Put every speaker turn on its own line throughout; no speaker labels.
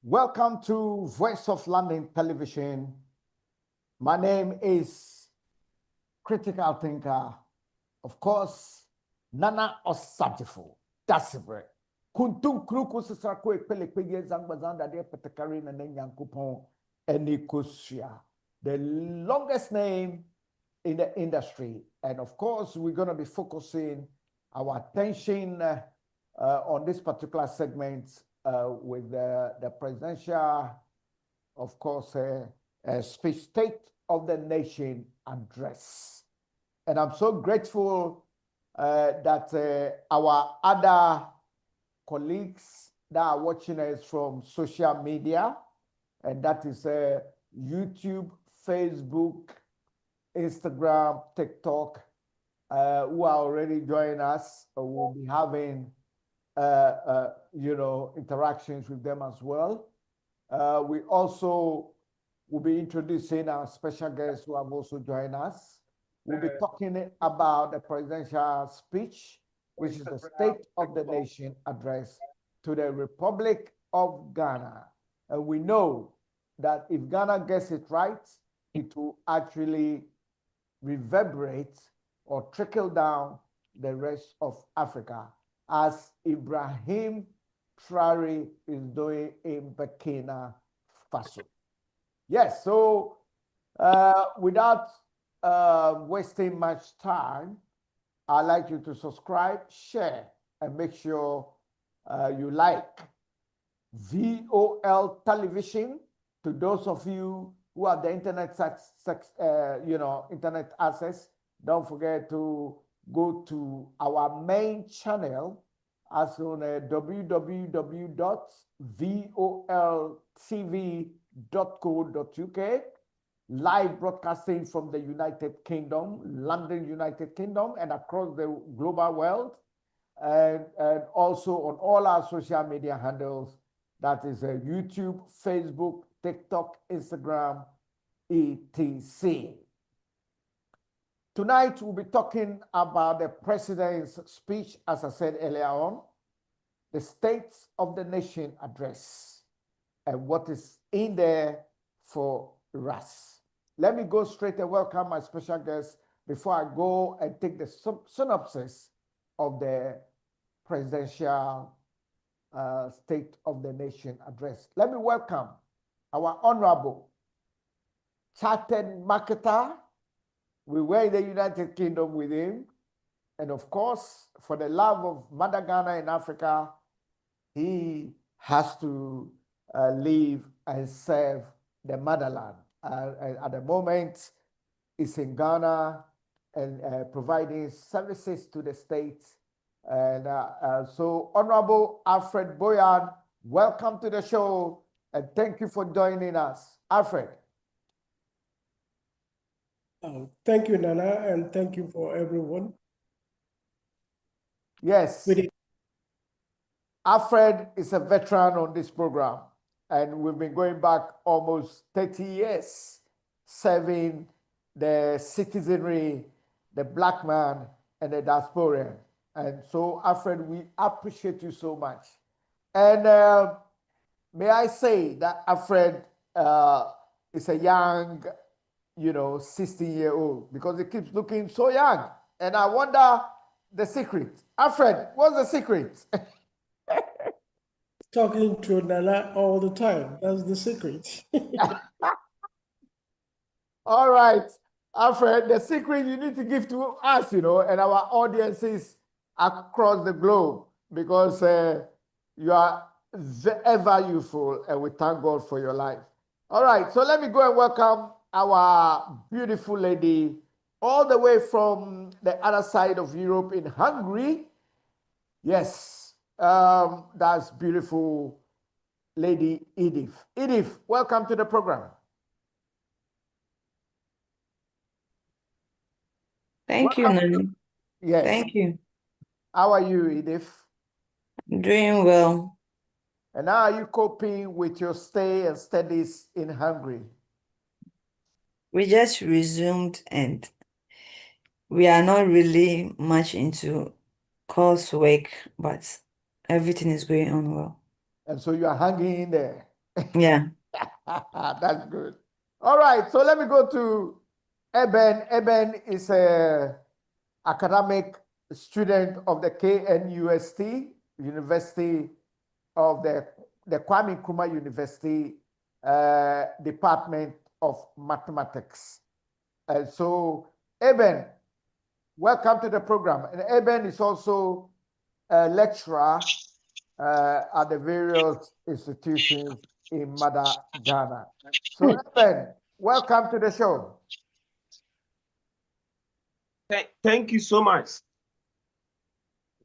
Welcome to Voice of London Television. My name is Critical Thinker, of course, Nana Osagyefo. That's it. Kuntum kruku sisako epele peye zangbazanda de petekari na nenyankupon enikosia. The longest name in the industry. And of course, we're going to be focusing our attention on this particular segment with the presidential, of course, speech, State of the Nation address. And I'm so grateful that our other colleagues that are watching us from social media, and that is YouTube, Facebook, Instagram, TikTok, who are already joining us. We'll be having interactions with them as well. We also will be introducing our special guests who have also joined us. We'll be talking about the presidential speech, which is the State of the Nation address to the Republic of Ghana. And we know that if Ghana gets it right, it will actually reverberate or trickle down the rest of Africa, as Ibrahim Traore is doing in Burkina Faso. Yes, so without wasting much time, I'd like you to subscribe, share, and make sure you like VOL Television. To those of you who have the internet internet access, don't forget to go to our main channel as on www.voltv.co.uk, live broadcasting from the United Kingdom, London, United Kingdom, and across the global world, and also on all our social media handles, that is YouTube, Facebook, TikTok, Instagram, etc. Tonight, we'll be talking about the president's speech, as I said earlier on, the State of the Nation address, and what is in there for us. Let me go straight and welcome my special guest before I go and take the synopsis of the presidential State of the Nation address. Let me welcome our honorable chartered marketer. We were in the United Kingdom with him. And of course, for the love of Mother Ghana in Africa, he has to live and serve the motherland. At the moment, he's in Ghana and providing services to the states. And so, Honorable Alfred Boyan, welcome to the show, and thank you for joining us. Alfred.
Thank you, Nana, and thank you for everyone.
Yes. Alfred is a veteran on this program, and we've been going back almost 30 years serving the citizenry, the black man, and the diasporan. And so, Alfred, we appreciate you so much. And may I say that Alfred is a young, 16-year-old, because he keeps looking so young. And I wonder the secret. Alfred, what's the secret?
Talking to Nana all the time. That's the secret.
All right, Alfred, the secret you need to give to us, and our audiences across the globe, because you are ever youthful, and we thank God for your life. All right, so let me go and welcome our beautiful lady all the way from the other side of Europe in Hungary. Yes, that's beautiful lady Edith. Edith, welcome to the program.
Thank you, Nani.
Yes.
Thank you.
How are you, Edith?
Doing well.
And how are you coping with your stay and studies in Hungary?
We just resumed and we are not really much into coursework, but everything is going on well.
And so you are hanging in there.
Yeah.
That's good. All right, so let me go to Eben. Eben is a academic student of the KNUST, University of the Kwame Nkrumah University Department of Mathematics. And so, Eben, welcome to the program. And Eben is also a lecturer at the various institutions in Mada, Ghana. So, Eben, welcome to the show.
Thank you so much.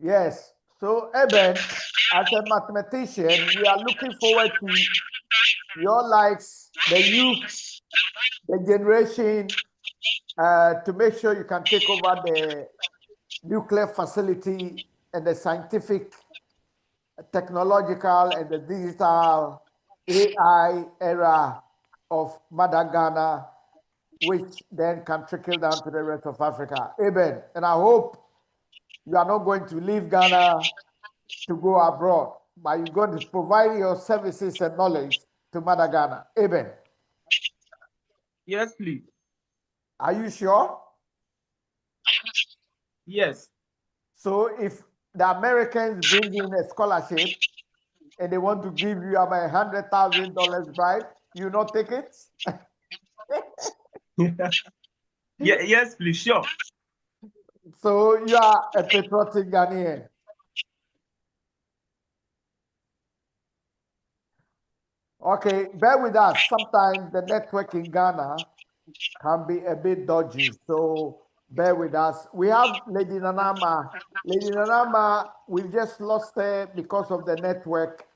Yes. So, Eben, as a mathematician, we are looking forward to your likes, the youth, the generation, to make sure you can take over the nuclear facility and the scientific, technological, and the digital AI era of Ghana, which then can trickle down to the rest of Africa. Amen. And I hope you are not going to leave Ghana to go abroad, but you're going to provide your services and knowledge to Ghana. Amen.
Yes, please.
Are you sure?
Yes.
So if the Americans bring in a scholarship and they want to give you about $100,000 bribe, you not take it?
Yeah, yes, please, sure.
So you are a patriotic Ghanaian. Okay, bear with us. Sometimes the network in Ghana can be a bit dodgy, so bear with us. We have Lady Nanama. Lady Nanama, we just lost her because of the network.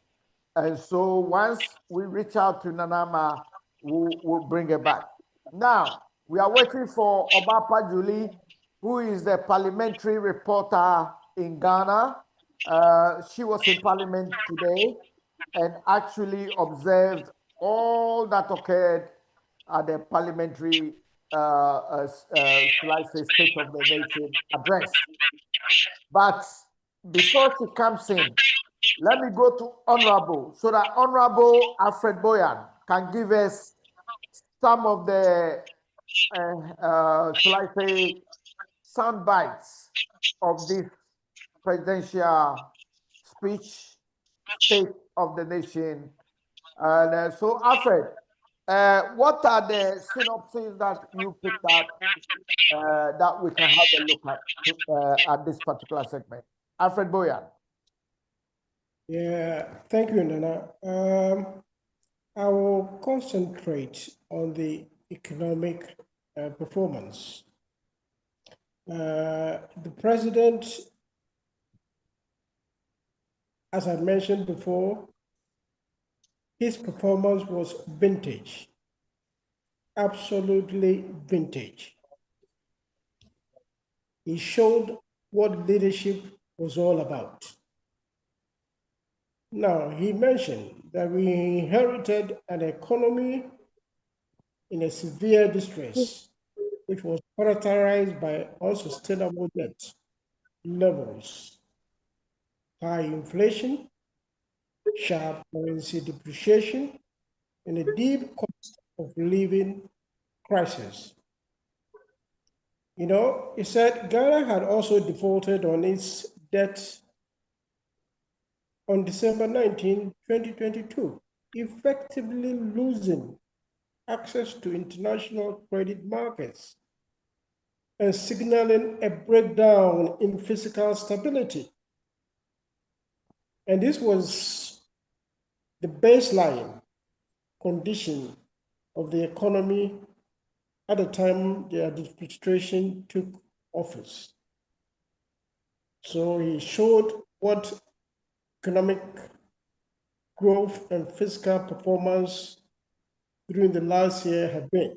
And so once we reach out to Nanama, we'll bring her back. Now, we are waiting for Obapa Julie, who is the parliamentary reporter in Ghana. She was in parliament today and actually observed all that occurred at the parliamentary, shall I say, State of the Nation address. But before she comes in, let me go to Honorable, so that Honorable Alfred Boyan can give us some of the, shall I say, sound bites of this presidential speech, State of the Nation. And so, Alfred, what are the synopses that you picked up that we can have a look at this particular segment? Alfred Boyan.
Yeah, thank you, Nana. I will concentrate on the economic performance. The president, as I mentioned before, his performance was vintage, absolutely vintage. He showed what leadership was all about. Now, he mentioned that we inherited an economy in a severe distress, which was characterized by unsustainable debt levels, high inflation, sharp currency depreciation, and a deep cost of living crisis. You know, he said Ghana had also defaulted on its debt on December 19, 2022, effectively losing access to international credit markets and signaling a breakdown in fiscal stability. And this was the baseline condition of the economy at the time the administration took office. So he showed what economic growth and fiscal performance during the last year have been.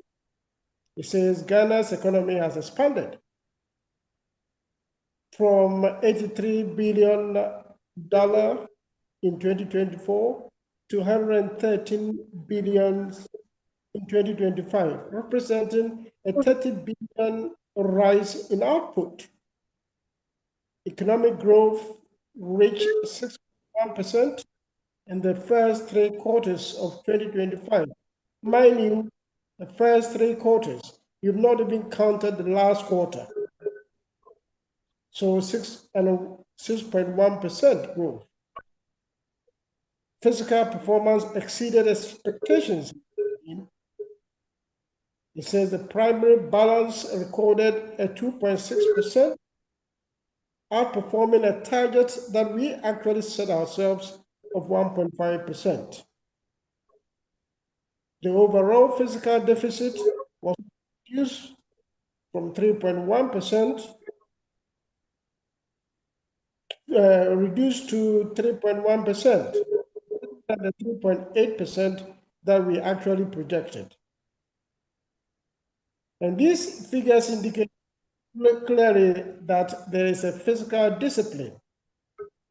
He says Ghana's economy has expanded from $83 billion in 2024 to $113 billion in 2025, representing a $30 billion rise in output. Economic growth reached 6.1% in the first 3 quarters of 2025. Mind you, the first 3 quarters, you've not even counted the last quarter. So 6.1% growth. Physical performance exceeded expectations. It says the primary balance recorded a 2.6%, outperforming a target that we actually set ourselves of 1.5%. The overall physical deficit was reduced from 3.1%, reduced to 3.1%, and the 3.8% that we actually projected. And these figures indicate clearly that there is a fiscal discipline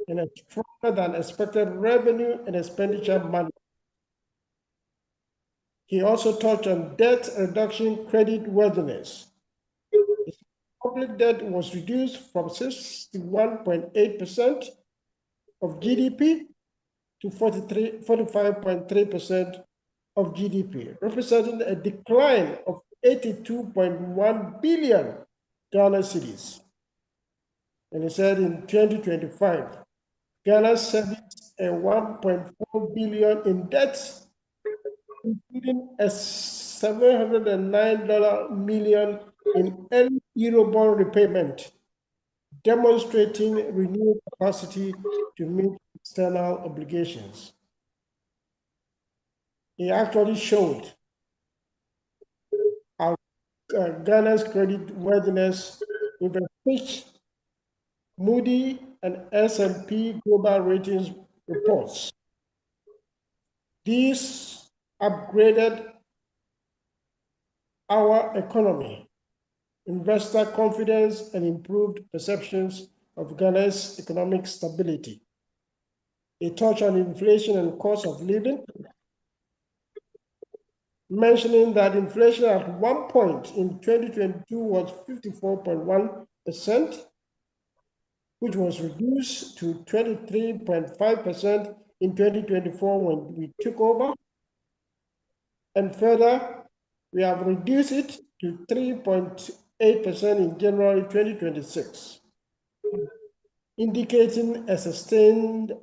and a stronger than expected revenue and expenditure management. He also touched on debt reduction credit worthiness. Public debt was reduced from 61.8% of GDP to 45.3% of GDP, representing a decline of 82.1 billion Ghana cedis. And he said in 2025, Ghana serviced a 1.4 billion in debts, including a $709 million in early Eurobond repayment, demonstrating renewed capacity to meet external obligations. He actually showed our Ghana's credit worthiness with a Fitch, Moody, and S&P Global Ratings reports. These upgraded our economy, investor confidence, and improved perceptions of Ghana's economic stability. They touch on inflation and cost of living, mentioning that inflation at one point in 2022 was 54.1%, which was reduced to 23.5% in 2024 when we took over. And further, we have reduced it to 3.8% in January 2026, indicating a sustained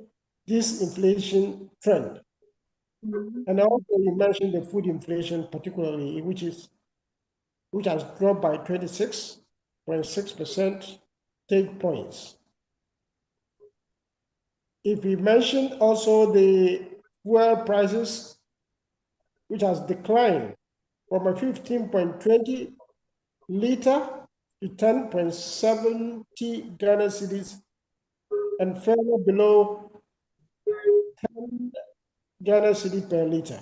disinflation trend. And also you mentioned the food inflation particularly, which has dropped by 26.6% take points. If we mentioned also the fuel prices, which has declined from a 15.20 liter to 10.70 Ghana cedis, and further below 10 Ghana cedi per liter.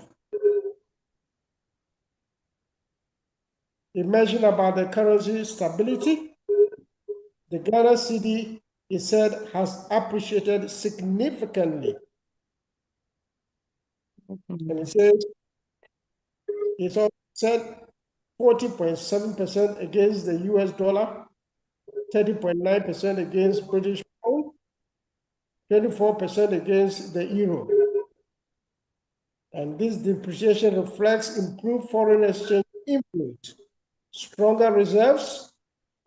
He mentioned about the currency stability. The Ghana cedi, he said, has appreciated significantly. And he says, he's also said 40.7% against the US dollar, 30.9% against British pound, 24% against the euro. And this depreciation reflects improved foreign exchange influence, stronger reserves,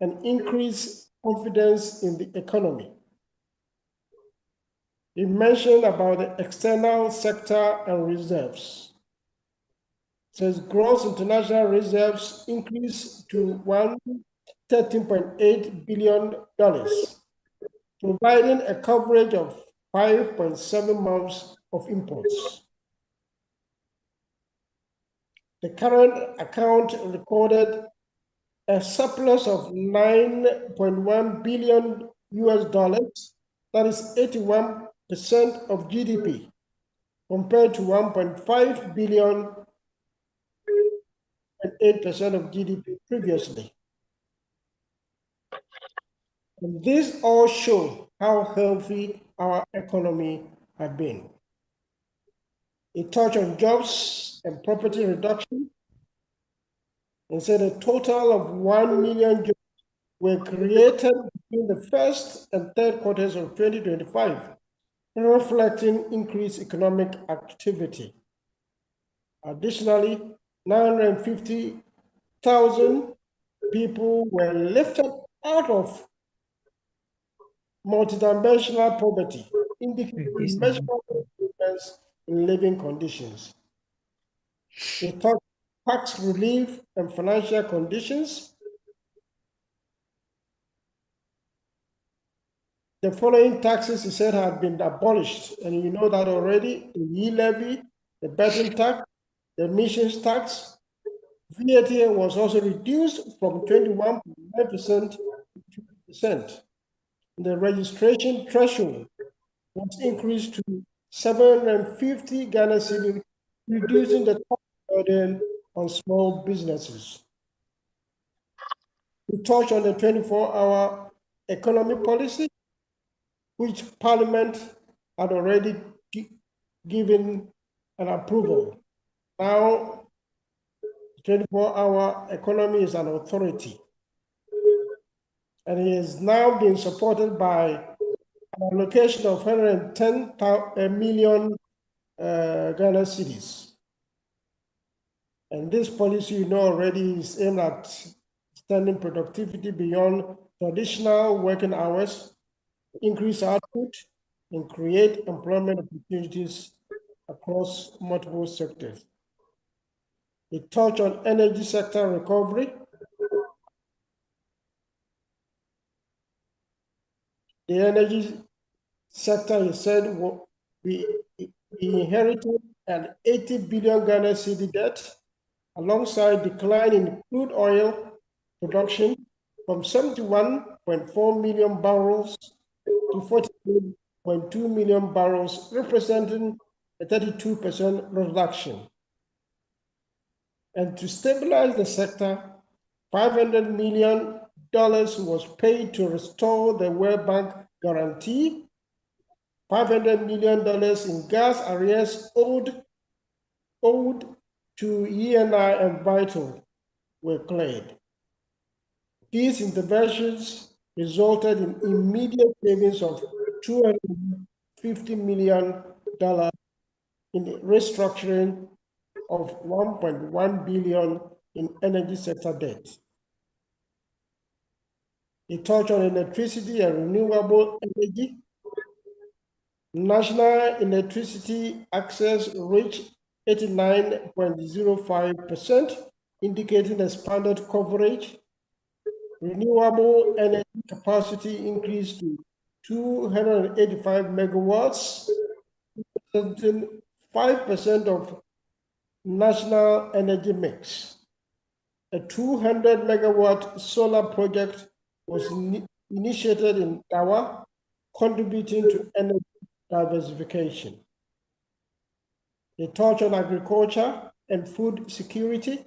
and increased confidence in the economy. He mentioned about the external sector and reserves. It says gross international reserves increased to $13.8 billion, providing a coverage of 5.7 months of imports. The current account recorded a surplus of $9.1 billion US dollars, that is 81% of GDP, compared to 1.5 billion and 8% of GDP previously. And these all show how healthy our economy had been. It touched on jobs and property reduction and said a total of 1 million jobs were created between the first and third quarters of 2025, reflecting increased economic activity. Additionally, 950,000 people were lifted out of multidimensional poverty, indicating measurable improvements in living conditions. It taught tax relief and financial conditions. The following taxes, he said, had been abolished, and you know that already: the e-levy, the betting tax, the emissions tax. VAT was also reduced from 21.9% to 2%. The registration threshold was increased to 750 Ghana cedi, reducing the tax burden on small businesses. We touched on the 24-hour economy policy, which Parliament had already given an approval. Now, 24-hour economy is an authority, and it is now being supported by an allocation of 110 million Ghana cedis. And this policy, you know already, is aimed at extending productivity beyond traditional working hours, increase output, and create employment opportunities across multiple sectors. It touched on energy sector recovery. The energy sector, he said, we inherited an 80 billion Ghana cedi debt, alongside decline in crude oil production from 71.4 million barrels to 42.2 million barrels, representing a 32% reduction. And to stabilize the sector, $500 million was paid to restore the World Bank guarantee. $500 million in gas arrears owed to ENI and Vital were cleared. These interventions resulted in immediate savings of $250 million in restructuring of $1.1 billion in energy sector debt. It touched on electricity and renewable energy. National electricity access reached 89.05%, indicating expanded coverage. Renewable energy capacity increased to 285 megawatts, representing 5% of national energy mix. A 200 megawatt solar project was initiated in Dawa, contributing to energy diversification. They touched on agriculture and food security.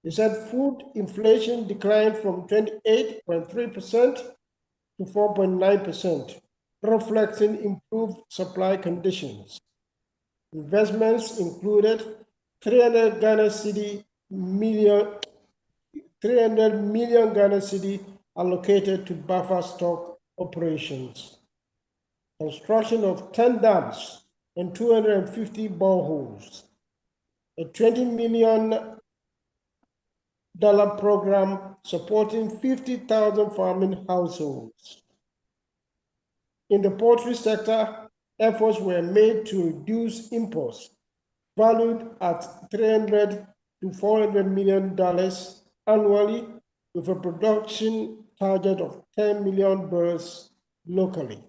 They said food inflation declined from 28.3% to 4.9%, reflecting improved supply conditions. Investments included 300 million Ghana cedi allocated to buffer stock operations. Construction of 10 dams and 250 boreholes. A $20 million program supporting 50,000 farming households. In the poultry sector, efforts were made to reduce imports, valued at $300 to $400 million annually, with a production target of 10 million birds locally.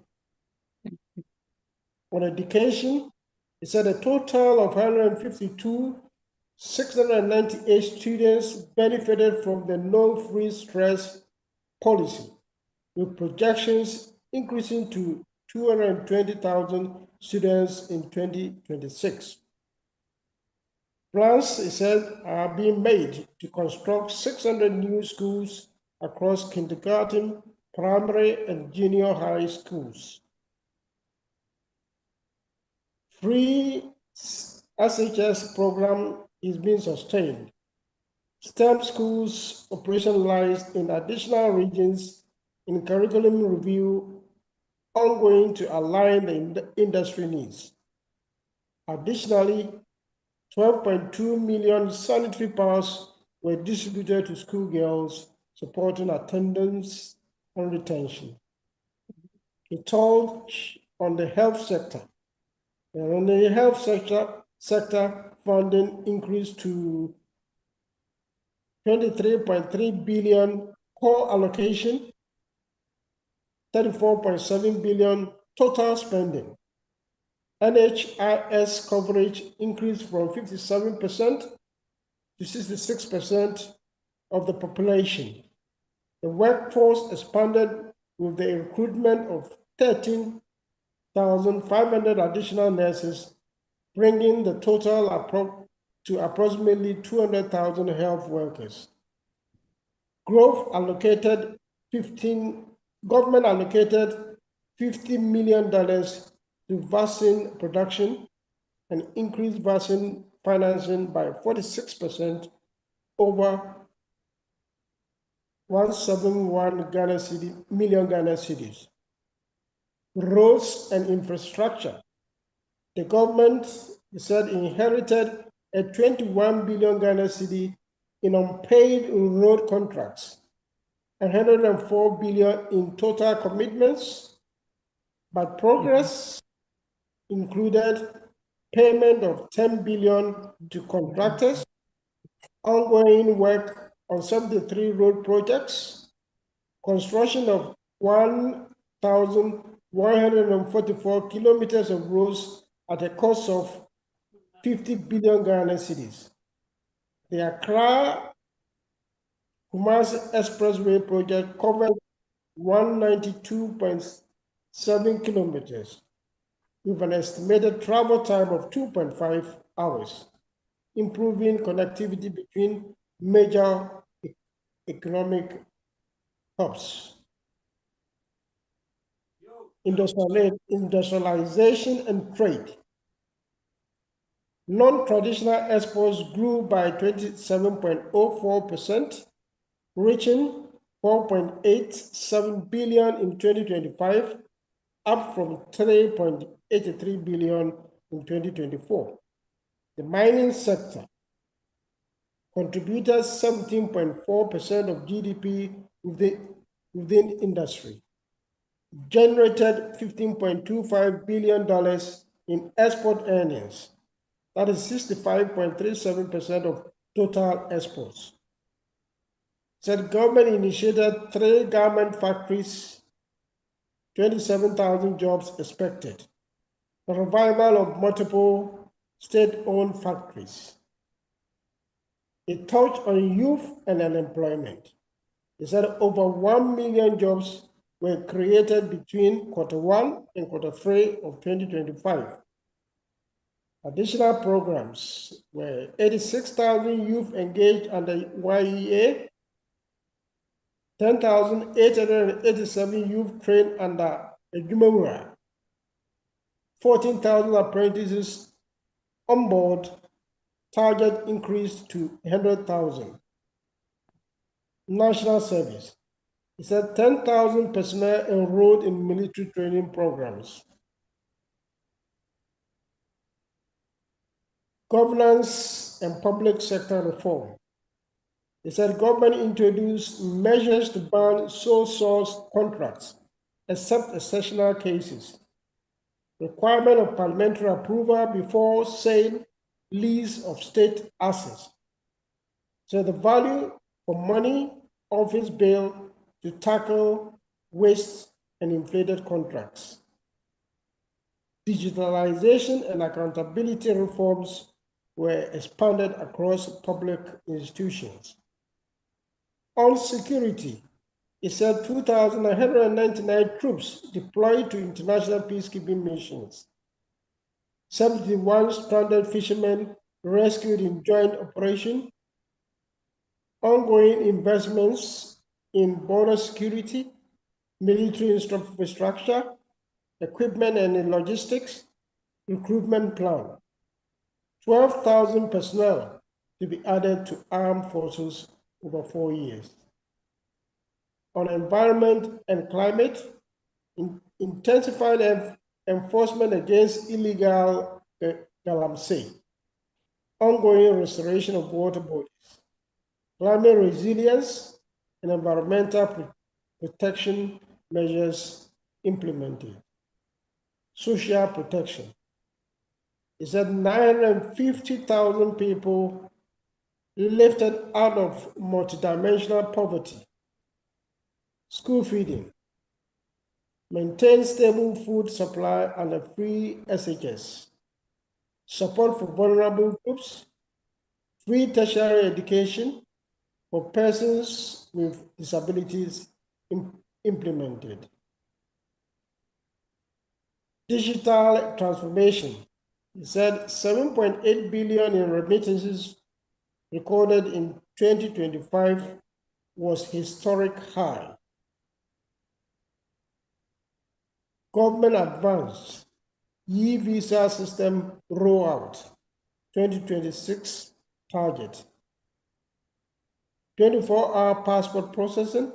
On education, it said a total of 698 students benefited from the no free stress policy, with projections increasing to 220,000 students in 2026. Plans, it said, are being made to construct 600 new schools across kindergarten, primary and junior high schools. Free SHS program is being sustained. STEM schools operationalized in additional regions in curriculum review ongoing to align the industry needs. Additionally, 12.2 million sanitary pads were distributed to schoolgirls, supporting attendance and retention. A touch on the health sector. On the health sector, funding increased to 23.3 billion core allocation, 34.7 billion total spending. NHIS coverage increased from 57% to 66% of the population. The workforce expanded with the recruitment of 13,500 additional nurses, bringing the total to approximately 200,000 health workers. Government allocated $50 million to vaccine production and increased vaccine financing by 46% over 171 million Ghana cedis. Roads and infrastructure. The government said inherited a 21 billion Ghana cedi in unpaid road contracts, 104 billion in total commitments, but progress included payment of 10 billion to contractors, ongoing work on 73 road projects, construction of 1,144 kilometers of roads at a cost of 50 billion Ghana cedis. The Accra Kumasi Expressway project covered 192.7 kilometers with an estimated travel time of 2.5 hours, improving connectivity between major economic hubs. Industrialization and trade. Non-traditional exports grew by 27.04%, reaching 4.87 billion in 2025, up from 3.83 billion in 2024. The mining sector contributed 17.4% of GDP within industry, generated $15.25 billion in export earnings. That is 65.37% of total exports. Said government initiated 3 garment factories, 27,000 jobs expected. The revival of multiple state-owned factories. A touch on youth and unemployment. They said over 1 million jobs were created between Q1 and Q3 of 2025. Additional programs were 86,000 youth engaged under YEA, 10,887 youth trained under Ejumewura, 14,000 apprentices on board, target increased to 100,000. National service. It said 10,000 personnel enrolled in military training programs. Governance and public sector reform. It said government introduced measures to ban sole source contracts, except exceptional cases. Requirement of parliamentary approval before sale, lease of state assets. So the value for money, office bill to tackle waste and inflated contracts. Digitalization and accountability reforms were expanded across public institutions. On security, it said 2,199 troops deployed to international peacekeeping missions. 71 stranded fishermen rescued in joint operation. Ongoing investments in border security, military infrastructure, equipment and logistics, recruitment plan. 12,000 personnel to be added to armed forces over 4 years. On environment and climate, intensified enforcement against illegal galamsey, ongoing restoration of water bodies, climate resilience, and environmental protection measures implemented. Social protection. It said 950,000 people lifted out of multidimensional poverty. School feeding. Maintain stable food supply and a free SHS. Support for vulnerable groups. Free tertiary education for persons with disabilities implemented. Digital transformation. He said 7.8 billion in remittances recorded in 2025 was historic high. Government advance e-visa system rollout 2026 target. 24-hour passport processing.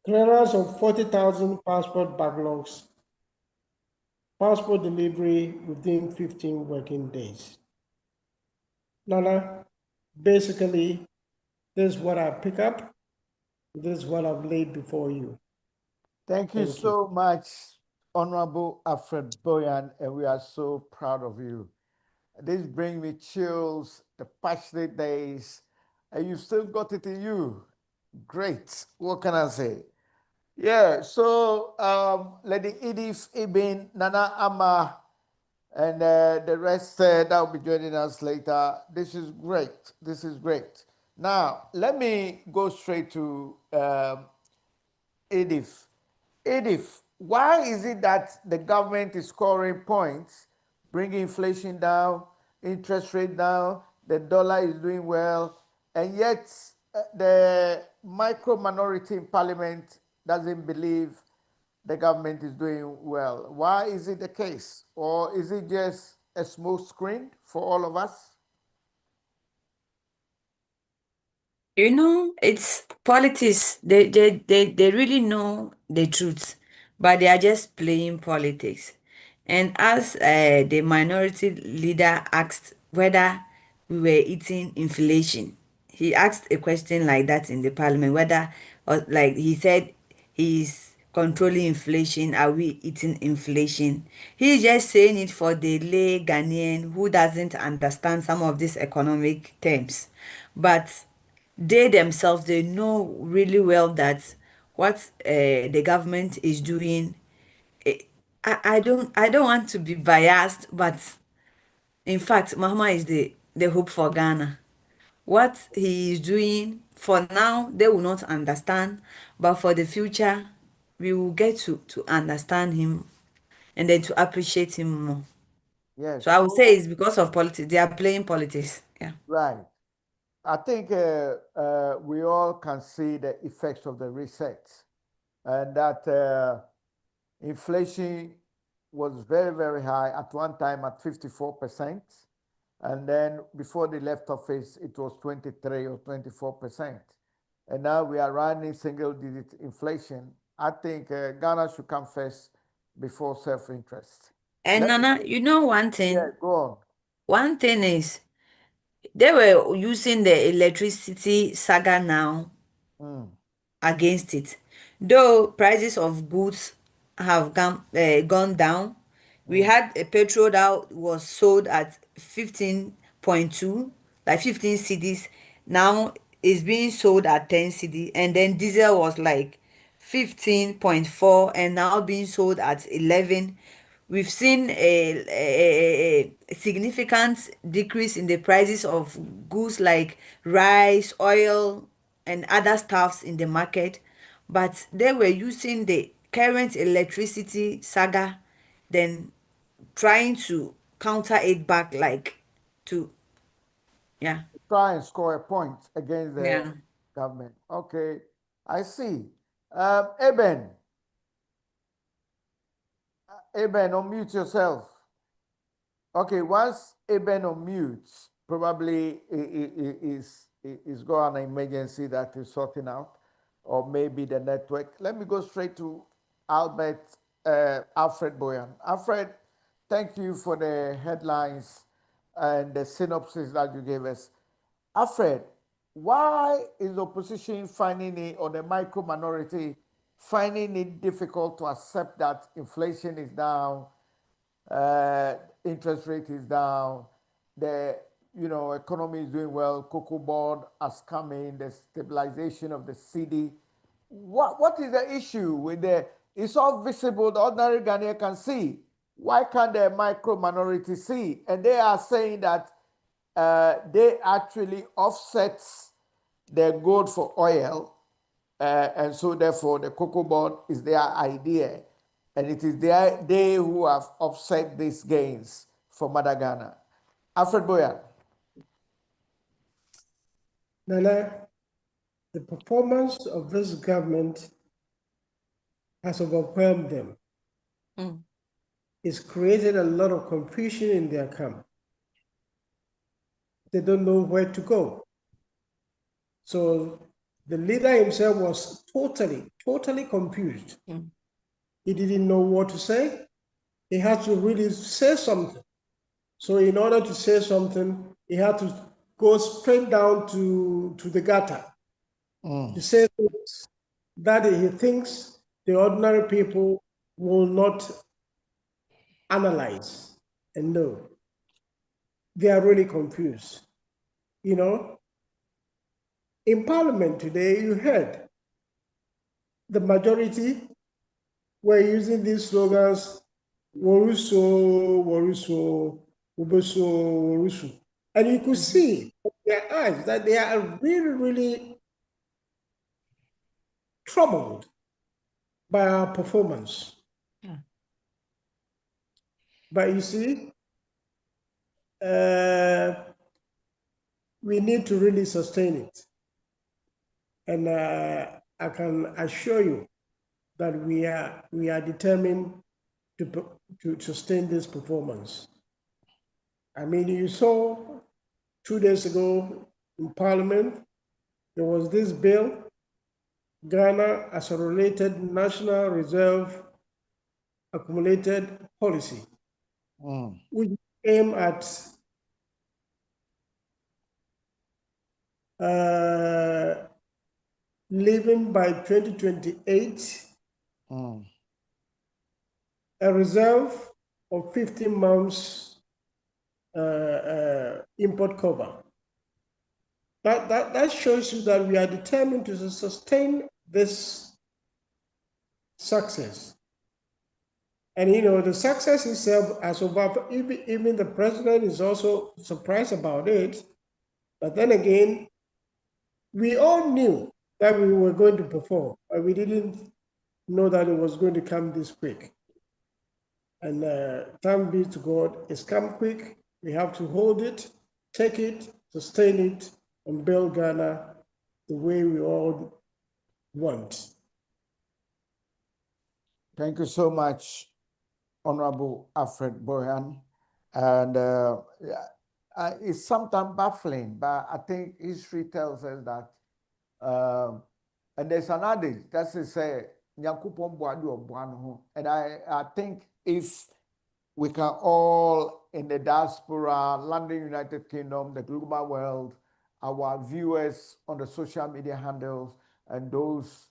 Clearance of 40,000 passport backlogs. Passport delivery within 15 working days. Nana, basically, this is what I pick up. This is what I've laid before you.
Thank you
Thank you.
so much, Honorable Alfred Boyan, and we are so proud of you. This brings me chills, the passionate days, and you still got it in you. Great. What can I say? Yeah, so Lady Edith Ibn, Nana Ama, and the rest that will be joining us later. This is great. This is great. Now, let me go straight to Edith. Edith, why is it that the government is scoring points, bringing inflation down, interest rate down, the dollar is doing well, and yet the micro minority in parliament doesn't believe the government is doing well? Why is it the case? Or is it just a smoke screen for all of us?
It's politics. They really know the truth, but they are just playing politics. And as the minority leader asked whether we were eating inflation, he asked a question like that in the parliament, whether, or like he said, he's controlling inflation. Are we eating inflation? He's just saying it for the lay Ghanaian who doesn't understand some of these economic terms. But they themselves, they know really well that what the government is doing. eh, I don't want to be biased, but in fact, Mahama is the hope for Ghana. What he is doing for now, they will not understand, but for the future, we will get to understand him and then to appreciate him more.
Yes,
So I would
so,
say it's because of politics. They are playing politics. Yeah.
right. I think we all can see the effects of the reset, and that inflation was very, very high at one time at 54%. And then before they left office, it was 23 or 24%. And now we are running single digit inflation. I think Ghana should come first before self interest.
And
Let me,
Nana, one
yeah,
thing.
go on.
One thing is, they were using the electricity saga now
Mm,
against it. Though prices of goods have gone down, we
mm,
had a petrol that was sold at 15.2, like 15 cedis. Now it's being sold at 10 cedi, and then diesel was like 15.4 and now being sold at 11. We've seen a significant decrease in the prices of goods like rice, oil, and other stuffs in the market, but they were using the current electricity saga, then trying to counter it back, like to Yeah.
try and score a point against the
Yeah.
government. Okay, I see. Eben, unmute yourself. Okay, once Eben unmutes, probably is got an emergency that is sorting out, or maybe the network. Let me go straight to Alfred Boyan. Alfred, thank you for the headlines and the synopsis that you gave us. Alfred, why is the opposition finding it, or the micro minority finding it difficult to accept that inflation is down, interest rate is down, the economy is doing well, cocoa board has come in, the stabilization of the cedi? What is the issue with the? It's all visible. The ordinary Ghanaian can see. Why can't the micro minority see? And they are saying that they actually offsets the gold for oil, and so therefore the cocoa board is their idea, and it is they who have offset these gains for Mother Ghana. Alfred Boyan.
Nana, the performance of this government has overwhelmed them.
Mm.
It's created a lot of confusion in their camp. They don't know where to go. So the leader himself was totally confused.
Mm.
He didn't know what to say. He had to really say something. So in order to say something, he had to go straight down to the gutter to say things that he thinks the ordinary people will not analyze and know. They are really confused. You know, in Parliament today, you heard the majority were using these slogans, Waruso, Waruso, Ubeso, Waruso. And you could see in their eyes that they are really troubled by our performance.
Yeah.
But you see, we need to really sustain it. And I can assure you that we are determined to sustain this performance. I mean, you saw 2 days ago in Parliament, there was this bill, Ghana as a related national reserve accumulated policy, which aim at living by 2028 a reserve of 15 months import cover. That shows you that we are determined to sustain this success. And you know, the success itself as over, even the president is also surprised about it. But then again, we all knew that we were going to perform, but we didn't know that it was going to come this quick. And thank be to God, it's come quick. We have to hold it, take it, sustain it, and build Ghana the way we all want.
Thank you so much, Honorable Alfred Boyan. And it's sometimes baffling, but I think history tells us that, and there's an adage that says, and I think if we can all in the diaspora, London, United Kingdom, the global world, our viewers on the social media handles, and those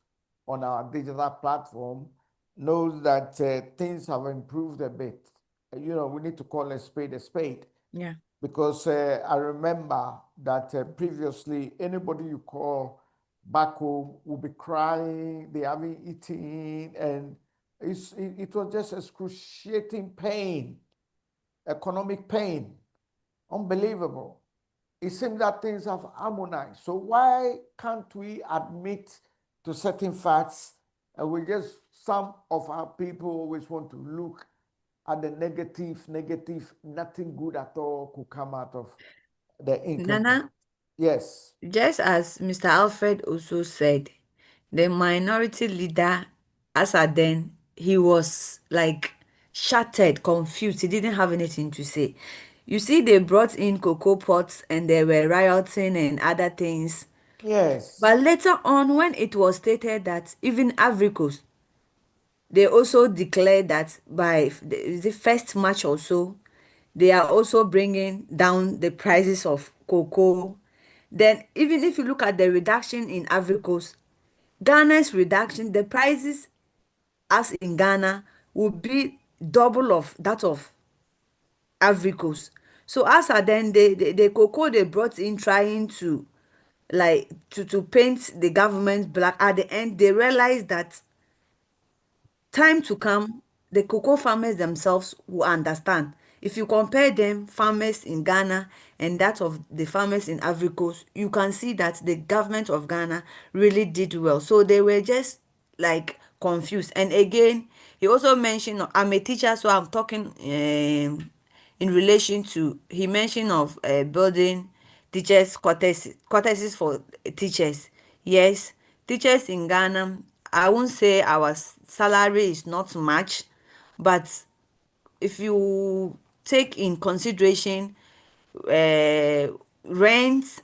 on our digital platform knows that things have improved a bit. You know, we need to call a spade a spade.
Yeah.
Because I remember that previously anybody you call back home will be crying, they haven't eaten, and it was just excruciating pain, economic pain, unbelievable. It seems that things have harmonized. So why can't we admit to certain facts? And some of our people always want to look at the negative, nothing good at all could come out of the income.
Nana,
Yes.
just as Mr. Alfred also said, the minority leader, Asaden, he was like shattered, confused. He didn't have anything to say. You see, they brought in cocoa pots and they were rioting and other things.
Yes.
But later on, when it was stated that even Ivory Coast, they also declared that by the first March or so, they are also bringing down the prices of cocoa. Then, even if you look at the reduction in Ivory Coast, Ghana's reduction, the prices as in Ghana will be double of that of Ivory Coast. So as at then the cocoa they brought in trying to like to paint the government black, at the end they realized that time to come, the cocoa farmers themselves will understand. If you compare them, farmers in Ghana and that of the farmers in Ivory Coast, you can see that the government of Ghana really did well. So they were just like confused. And again, he also mentioned, I'm a teacher, so I'm talking in relation to, he mentioned of building teachers courtesies for teachers. Yes, teachers in Ghana, I won't say our salary is not much, but if you take in consideration uh, rent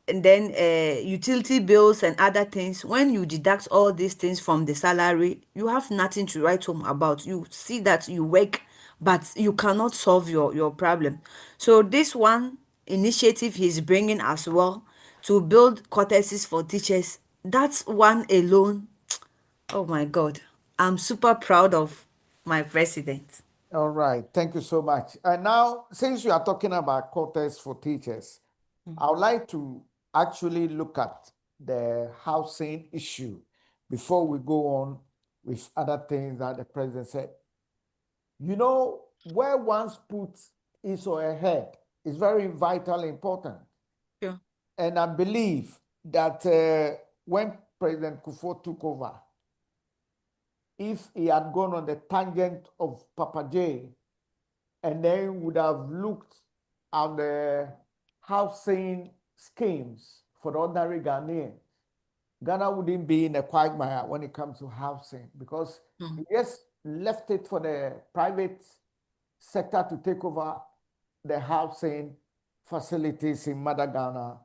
and then utility bills and other things, when you deduct all these things from the salary, you have nothing to write home about. You see that you work, but you cannot solve your problem. So this one initiative he's bringing as well to build courtesies for teachers, that's one alone. Oh my God, I'm super proud of my president.
All right. Thank you so much. And now, since you are talking about quotas for teachers, I would like to actually look at the housing issue before we go on with other things that the president said. You know, where one's put his or her head is very vital, important.
Sure.
And I believe that when President Kufuor took over, if he had gone on the tangent of Papa J and then would have looked at the housing schemes for the ordinary Ghanaian, Ghana wouldn't be in a quagmire when it comes to housing because he just left it for the private sector to take over the housing facilities in Mother Ghana.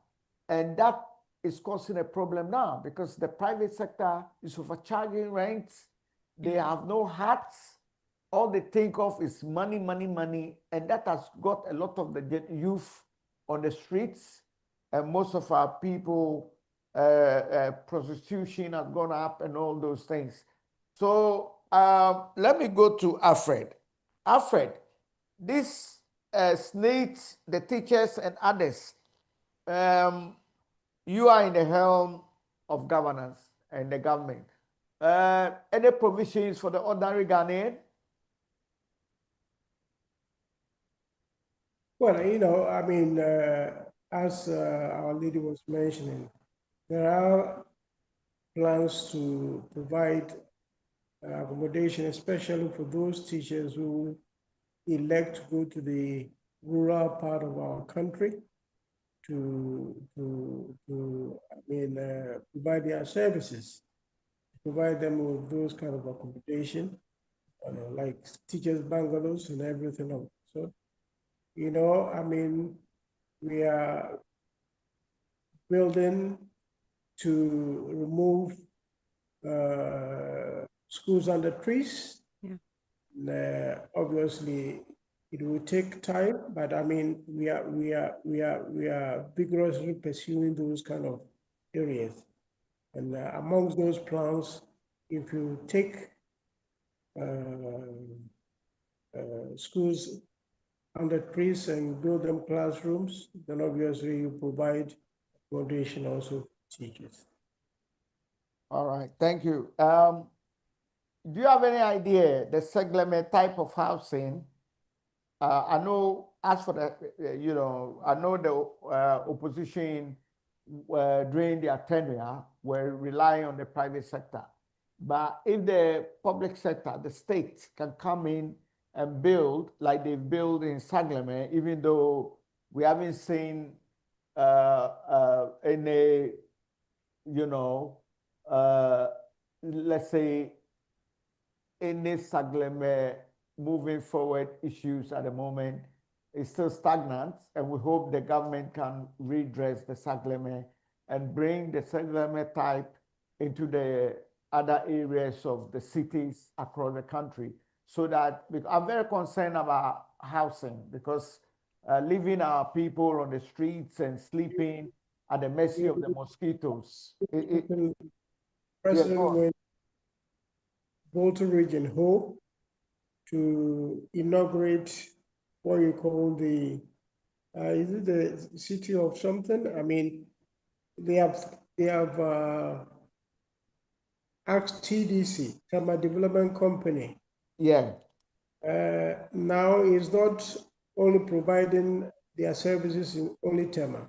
And that is causing a problem now because the private sector is overcharging rents. They have no hearts. All they think of is money, money, money. And that has got a lot of the youth on the streets. And most of our people, prostitution has gone up and all those things. So let me go to Alfred. Alfred, this SNIT, the teachers and others, you are in the helm of governance and the government. Any provisions for the ordinary Ghanaian?
Well, I mean, as Our Lady was mentioning, there are plans to provide accommodation, especially for those teachers who elect to go to the rural part of our country to provide their services, provide them with those kind of accommodation, like teachers' bungalows and everything else. So, I mean, we are building to remove schools under trees. Yeah. Obviously, it will take time, but I mean, we are vigorously pursuing those kind of areas. And amongst those plans, if you take schools under trees and build them classrooms, then obviously you provide accommodation also for teachers.
All right, thank you. Do you have any idea the segment type of housing? I know as for the, I know the opposition during their tenure were relying on the private sector. But if the public sector, the state, can come in and build like they've built in Sagleme, even though we haven't seen any, you know, let's say, any Sagleme moving forward issues at the moment is still stagnant, and we hope the government can redress the Sagleme and bring the Sagleme type into the other areas of the cities across the country, so that I'm very concerned about housing, because leaving our people on the streets and sleeping at the mercy of the mosquitoes.
President went Bolton Region Ho to inaugurate what you call the is it the city of something? I mean, they have asked TDC, Tama Development Company.
Yeah.
Now is not only providing their services in only Tema,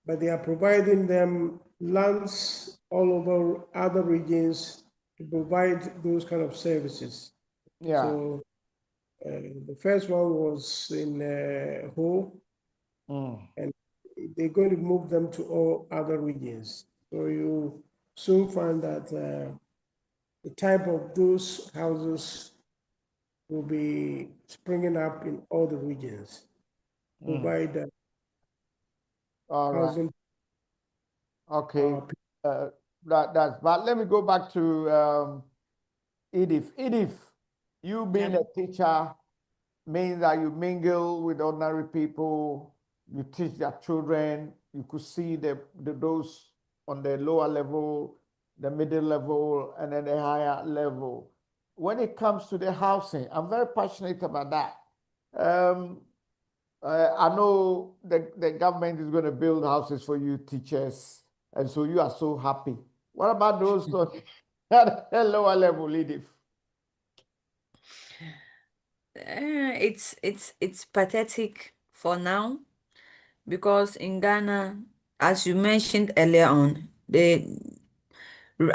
but they are providing them lands all over other regions to provide those kind of services.
Yeah.
So the first one was in Ho, and they're going to move them to all other regions. So you soon find that the type of those houses will be springing up in all the regions. Provide
all right.
housing.
Okay. That's, but let me go back to Edith. Edith, you being a teacher means that you mingle with ordinary people, you teach their children, you could see those on the lower level, the middle level, and then the higher level. When it comes to the housing, I'm very passionate about that. I know the government is going to build houses for you teachers, and so you are so happy. What about those at the lower level, Edith?
It's pathetic for now, because in Ghana, as you mentioned earlier on,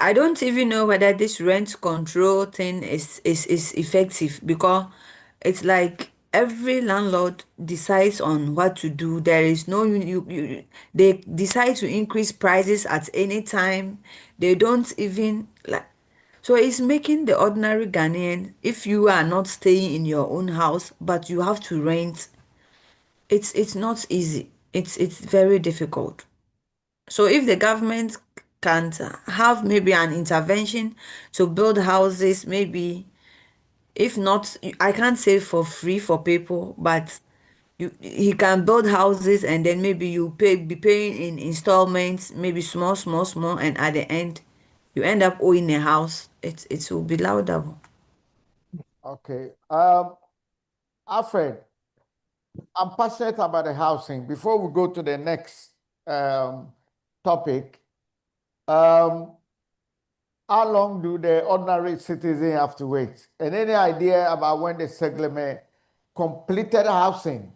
I don't even know whether this rent control thing is effective, because it's like every landlord decides on what to do. There is no they decide to increase prices at any time. They don't even like, so it's making the ordinary Ghanaian, if you are not staying in your own house but you have to rent, it's not easy. It's very difficult. So if the government can't have maybe an intervention to build houses, maybe, if not, I can't say for free for people, but he can build houses, and then maybe you be paying in installments, maybe small, and at the end you end up owing a house. It will be laudable.
Okay. Alfred, I'm passionate about the housing. Before we go to the next topic, how long do the ordinary citizen have to wait? And any idea about when the Segleme completed housing?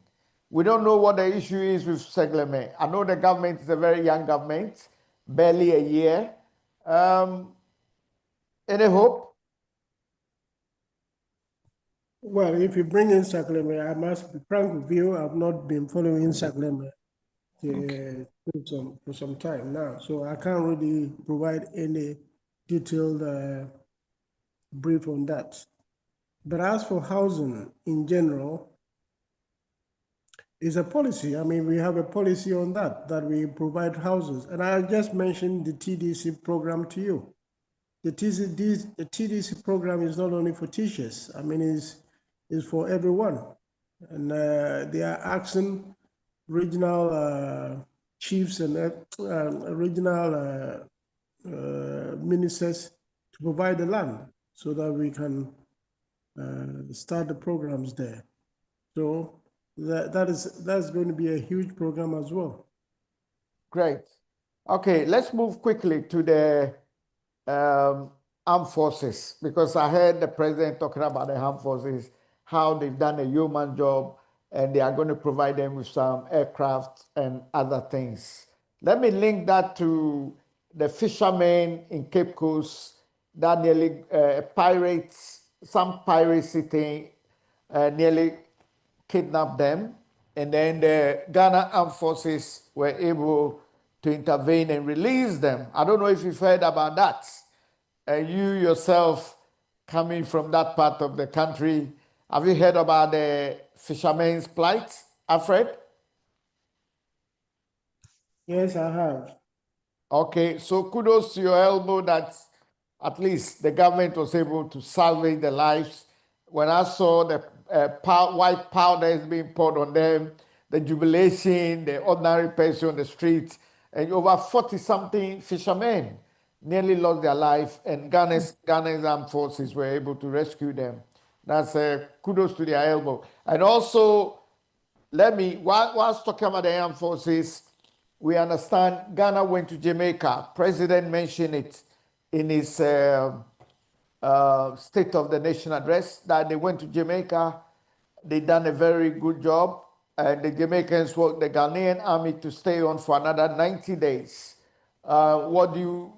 We don't know what the issue is with Segleme. I know the government is a very young government, barely a year. Any hope?
Well, if you bring in Sakleme, I must be frank with you, I've not been following Sakleme for some time now, so I can't really provide any detailed brief on that. But as for housing in general, it's a policy. I mean, we have a policy on that we provide houses. And I just mentioned the TDC program to you. The TDC program is not only for teachers. I mean, it's for everyone. And they are asking regional chiefs and regional ministers to provide the land so that we can start the programs there. So that's going to be a huge program as well.
Great. Okay, let's move quickly to the armed forces, because I heard the president talking about the armed forces, how they've done a yeoman job, and they are going to provide them with some aircraft and other things. Let me link that to the fishermen in Cape Coast that nearly some pirates sitting nearly kidnapped them. and then the Ghana Armed Forces were able to intervene and release them. I don't know if you've heard about that. And you yourself, coming from that part of the country, have you heard about the fishermen's plight, Alfred?
Yes, I have.
Okay, so kudos to your elbow that at least the government was able to salvage the lives. When I saw the white powder is being poured on them, the jubilation, the ordinary person on the street, and over 40 something fishermen nearly lost their life, and Ghana's armed forces were able to rescue them. That's kudos to their elbow. And also, whilst talking about the armed forces, we understand Ghana went to Jamaica. President mentioned it in his State of the Nation address that they went to Jamaica. They done a very good job, and the Jamaicans want the Ghanaian army to stay on for another 90 days. What do you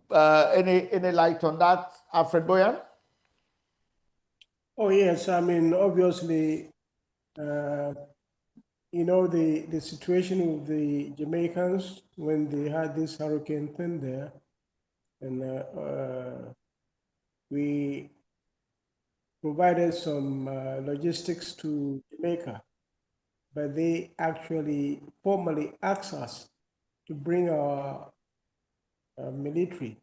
any light on that, Alfred Boyan?
Oh, yes. I mean, obviously, you know, the situation with the Jamaicans when they had this hurricane thing there, and we provided some logistics to Jamaica, but they actually formally asked us to bring our military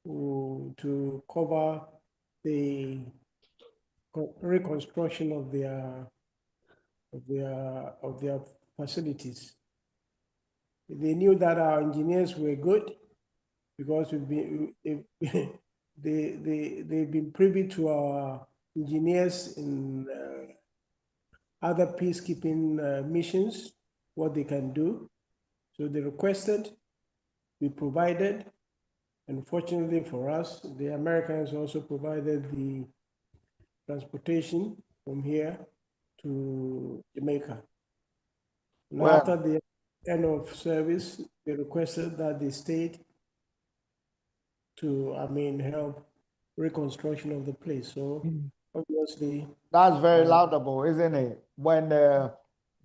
to cover the reconstruction of their facilities. They knew that our engineers were good because they've been privy to our engineers in other peacekeeping missions, what they can do. So they requested, we provided, and fortunately for us, the Americans also provided the transportation from here to Jamaica. And
Well,
after the end of service, they requested that the state to, help reconstruction of the place. So obviously,
that's very laudable, isn't it? When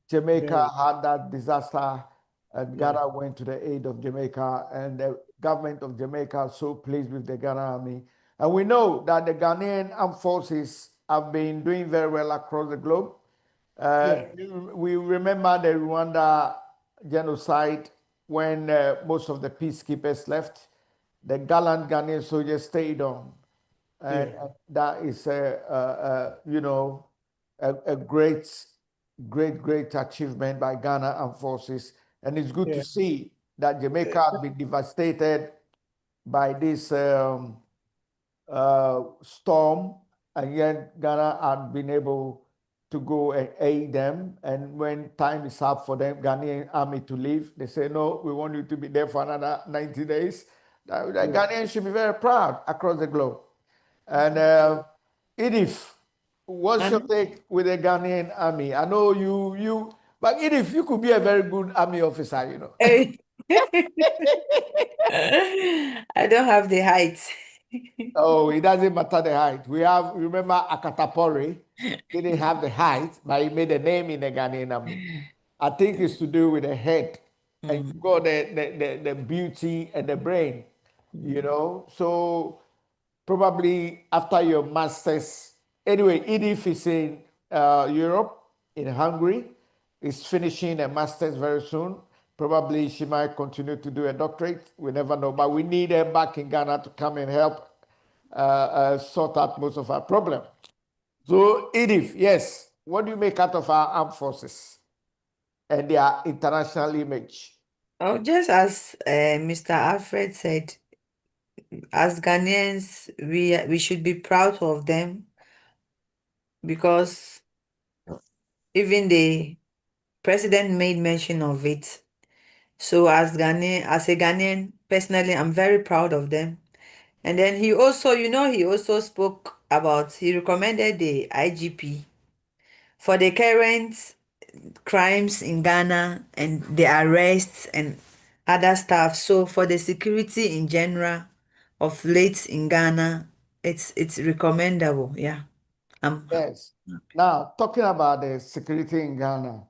Jamaica had that disaster, and Ghana went to the aid of Jamaica, and the government of Jamaica is so pleased with the Ghana army. And we know that the Ghanaian armed forces have been doing very well across the globe. We remember the Rwanda genocide when most of the peacekeepers left. The gallant Ghanaian soldiers stayed on, and that is a great achievement by Ghana Armed Forces. And it's good to see that Jamaica has been devastated by this storm, and yet Ghana had been able to go and aid them. And when time is up for them, Ghanaian army to leave, they say, no, we want you to be there for another 90 days. The Ghanaians should be very proud across the globe. And Edith, what's your take with the Ghanaian army? I know but Edith, you could be a very good army officer, you know.
I don't have the height.
Oh, it doesn't matter the height. Remember Akatapori didn't have the height, but he made a name in the Ghanaian army. I think it's to do with the head, and you've got the beauty and the brain, you know. So probably after your master's, anyway, Edith is in Europe, in Hungary, is finishing a master's very soon. Probably she might continue to do a doctorate. We never know, but we need her back in Ghana to come and help sort out most of our problem. So, Edith, yes, what do you make out of our armed forces and their international image?
Oh, just as Mr. Alfred said, as Ghanaians, we should be proud of them because even the president made mention of it. So as a Ghanaian, personally, I'm very proud of them. And then he also spoke about, he recommended the IGP for the current crimes in Ghana and the arrests and other stuff. So for the security in general of late in Ghana, it's recommendable. Yeah.
Yes. Now, talking about the security in Ghana,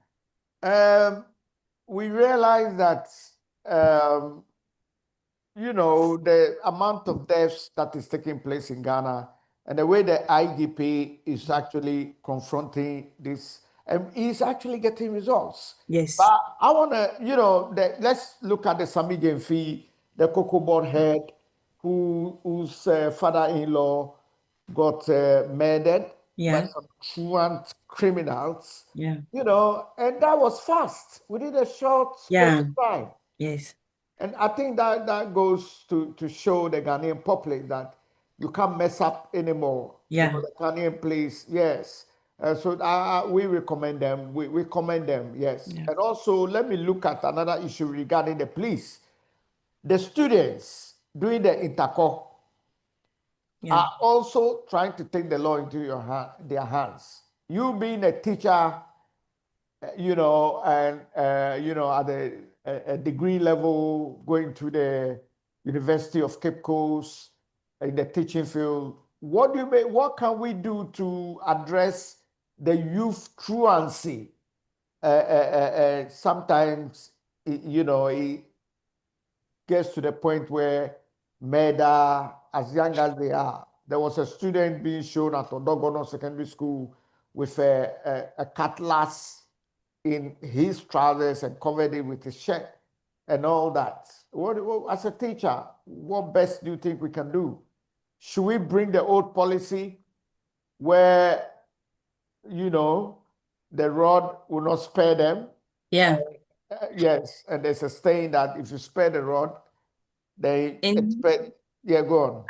We realize that the amount of deaths that is taking place in Ghana and the way the IGP is actually confronting this and is actually getting results.
Yes.
But I want to, let's look at the Sami Gemfi, the Cocoa Board head, whose father-in-law got murdered by some truant criminals.
Yeah.
And that was fast within a short space of time.
Yes.
And I think that goes to show the Ghanaian populace that you can't mess up anymore.
Yeah.
The Ghanaian police, yes. So we recommend them. We commend them, yes.
Yeah.
And also, let me look at another issue regarding the police. The students doing the interco are also trying to take the law into their hands. You being a teacher, and at a degree level, going to the University of Cape Coast in the teaching field. What can we do to address the youth truancy? Sometimes, it gets to the point where murder, as young as they are. There was a student being shown at Odogono Secondary School with a cutlass in his trousers and covered it with his shirt and all that. As a teacher, what best do you think we can do? Should we bring the old policy where, the rod will not spare them?
Yeah.
Yes, and there's a saying that if you spare the rod, they expect. Yeah, go on.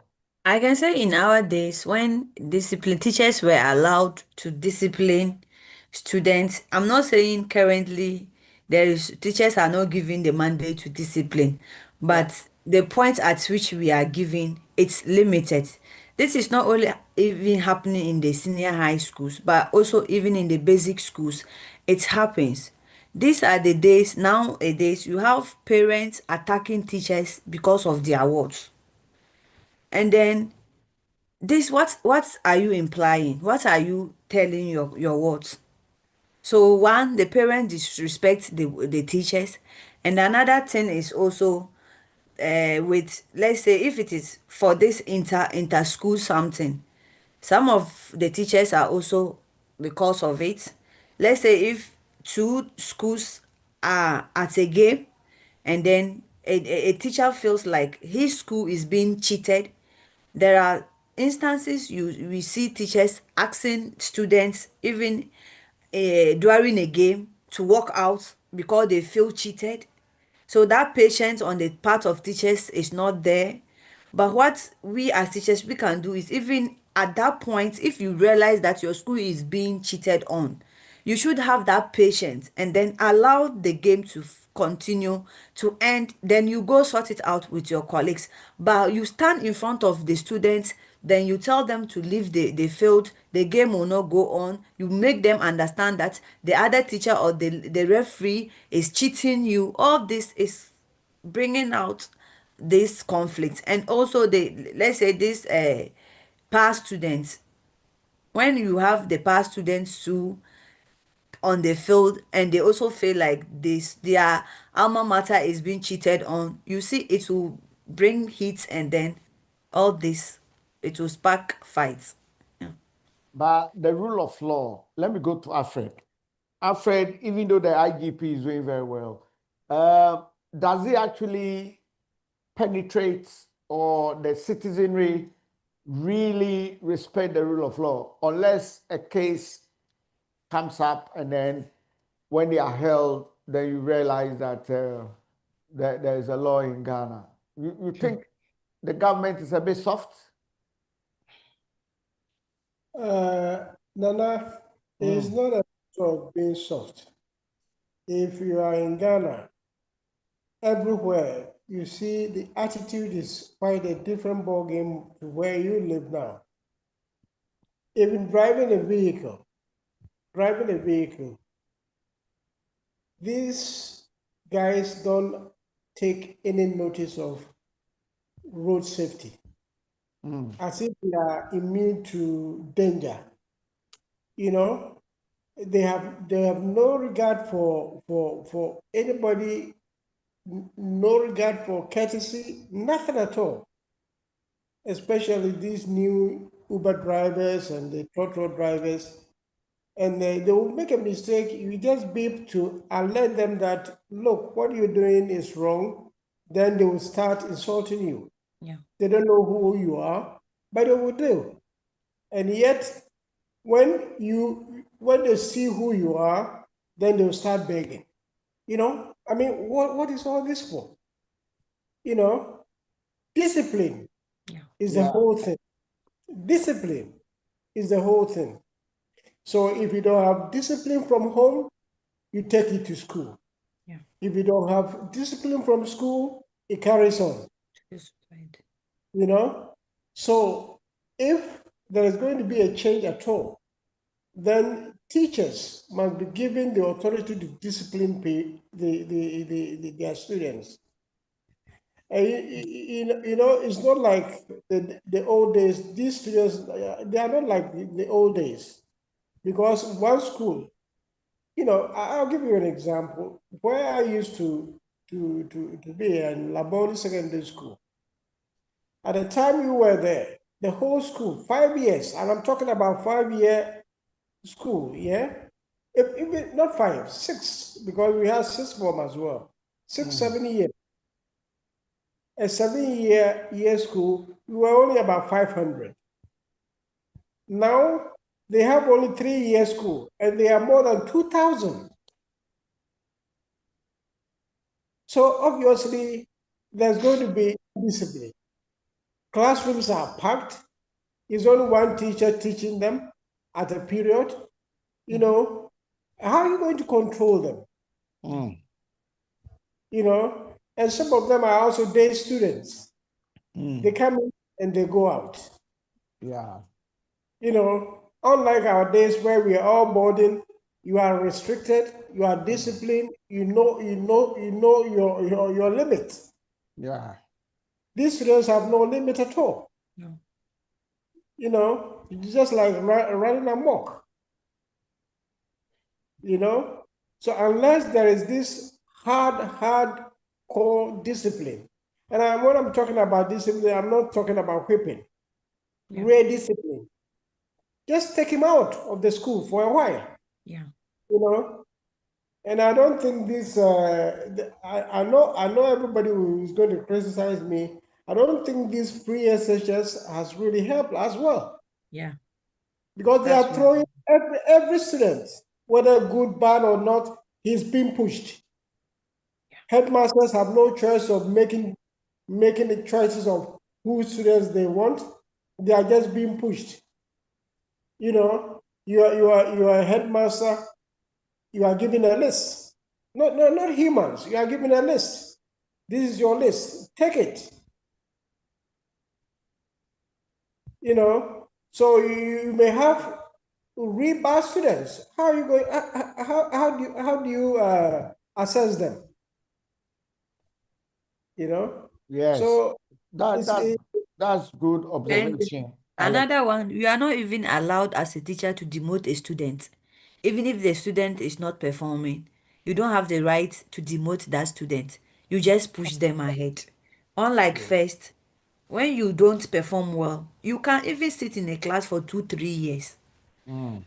I can say in our days when teachers were allowed to discipline students, I'm not saying currently teachers are not given the mandate to discipline, but the point at which we are giving, it's limited. This is not only even happening in the senior high schools, but also even in the basic schools, it happens. These are the days, nowadays, you have parents attacking teachers because of their words. And then what are you implying? What are you telling your words? So one, the parents disrespect the teachers, and another thing is also with, let's say, if it is for this inter school something, some of the teachers are also because of it. Let's say if two schools are at a game and then a teacher feels like his school is being cheated, there are instances we see teachers asking students even during a game to walk out because they feel cheated. So that patience on the part of teachers is not there. But what we as teachers we can do is, even at that point, if you realize that your school is being cheated on, you should have that patience and then allow the game to continue to end. Then you go sort it out with your colleagues. But you stand in front of the students, then you tell them to leave the field, the game will not go on. You make them understand that the other teacher or the referee is cheating you. All this is bringing out this conflict. And also, let's say this past students, when you have the past students too on the field and they also feel like their alma mater is being cheated on, you see it will bring heat, and then all this, it will spark fights.
But the rule of law, let me go to Alfred. Alfred, even though the IGP is doing very well, does he actually penetrate, or the citizenry really respect the rule of law, unless a case comes up and then when they are held, then you realize that there is a law in Ghana. You think the government is a bit soft?
Nana, it's not a matter of being soft. If you are in Ghana, everywhere you see the attitude is quite a different ballgame to where you live now. Even driving a vehicle, these guys don't take any notice of road safety, as if they are immune to danger. they have no regard for anybody, no regard for courtesy, nothing at all. Especially these new Uber drivers and the trotro drivers, and they will make a mistake. You just beep to alert them that, look, what you're doing is wrong. Then they will start insulting you.
Yeah.
They don't know who you are, but they will do. And yet, when they see who you are, then they'll start begging. I mean, what is all this for? Discipline
Yeah.
is the whole thing. Discipline is the whole thing. So if you don't have discipline from home, you take it to school.
Yeah.
If you don't have discipline from school, it carries on.
That's right.
So if there is going to be a change at all, then teachers must be given the authority to discipline their students. And it's not like the old days. These students, they are not like the old days, because one school, I'll give you an example. Where I used to be in Laboni Secondary School, at the time you were there, the whole school, 5 years, and I'm talking about 5-year school, yeah? Even not 5, 6, because we have 6 form as well. 6, 7 years. A 7-year school, we were only about 500. Now, they have only 3-year school, and they are more than 2,000. So obviously, there's going to be discipline. Classrooms are packed. There's only one teacher teaching them at a period. How are you going to control them? And some of them are also day students. They come in and they go out.
Yeah.
Unlike our days where we are all boarding, you are restricted, you are disciplined, you know your limit.
Yeah.
These students have no limit at all.
No.
It's just like running amok. So unless there is this hard core discipline, and when I'm talking about discipline, I'm not talking about whipping.
Yeah.
Real discipline. Just take him out of the school for a while.
Yeah.
And I don't think this. I know everybody who is going to criticize me. I don't think this free SHS has really helped as well.
Yeah.
Because they
That's
are throwing every student, whether good, bad, or not, he's being pushed.
Yeah.
Headmasters have no choice of making the choices of who students they want. They are just being pushed. You are a headmaster. You are given a list. Not humans. You are given a list. This is your list. Take it. So you may have rebar students. How are you going? How do you assess them?
Yes.
So
that's good observation.
Another one, you are not even allowed as a teacher to demote a student. Even if the student is not performing, you don't have the right to demote that student. You just push them ahead. Unlike first, when you don't perform well, you can even sit in a class for 2, 3 years.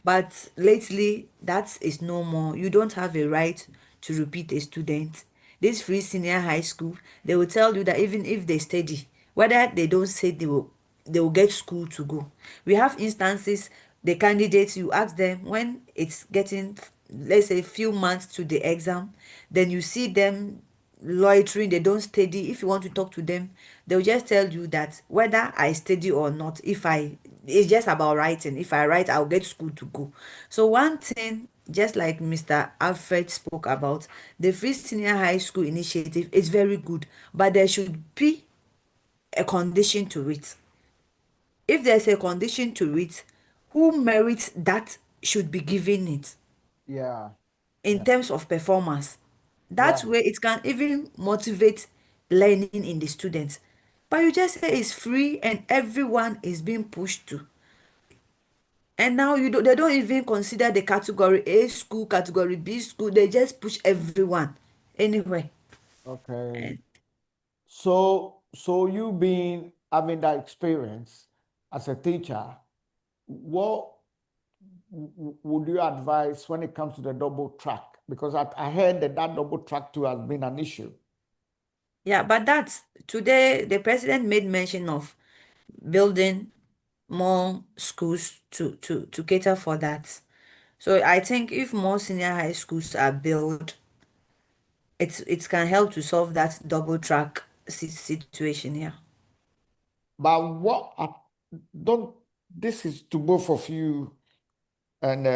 But lately, that is no more. You don't have a right to repeat a student. This free senior high school, they will tell you that even if they study, whether they don't say they will get school to go. We have instances, the candidates, you ask them when it's getting, let's say, few months to the exam, then you see them loitering, they don't study. If you want to talk to them, they'll just tell you that whether I study or not, it's just about writing. If I write, I'll get school to go. So one thing, just like Mr. Alfred spoke about, the free senior high school initiative is very good, but there should be a condition to it. If there's a condition to it, who merits that should be given it
Yeah.
in terms of performance. That way it can even motivate learning in the students. But you just say it's free and everyone is being pushed to. And now they don't even consider the category A school, category B school. They just push everyone anyway.
Okay.
And
So you being having that experience as a teacher, what would you advise when it comes to the double track? Because I heard that double track too has been an issue.
yeah, but that's today the president made mention of building more schools to cater for that. So I think if more senior high schools are built, it can help to solve that double track situation here.
But what I don't, this is to both of you and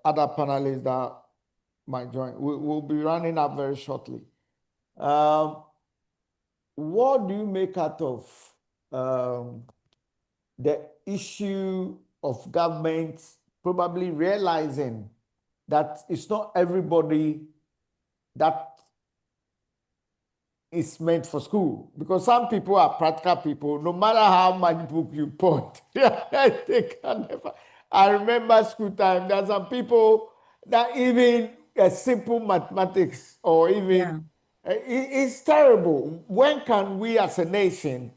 other panelists that might join. We'll be running up very shortly. What do you make out of the issue of government probably realizing that it's not everybody that is meant for school? Because some people are practical people, no matter how much book you put, they can never. I remember school time, there are some people that even a simple mathematics or even it's terrible. When can we as a nation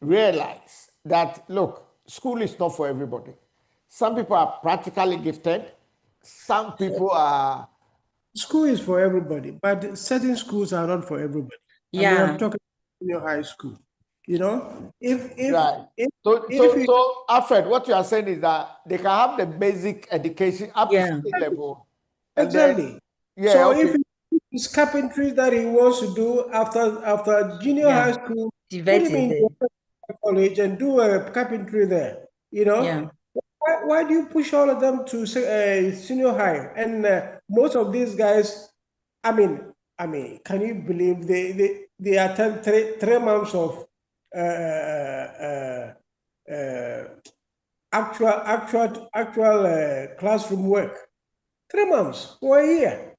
realize that, look, school is not for everybody? Some people are practically gifted, some people are.
School is for everybody, but certain schools are not for everybody. I mean, I'm
Yeah,
talking junior high school. You know, if
Right.
if
So,
if you
Alfred, what you are saying is that they can have the basic education up to
yeah,
certain level, and then,
exactly.
yeah,
So if
okay,
it's carpentry that he wants to do after junior
yeah.
high school, put him in
Diverted.
college and do a carpentry there. You
Yeah,
know, why do you push all of them to senior high? And most of these guys, I mean, can you believe they attend 3 months of uh, uh, actual classroom work? 3 months or a year.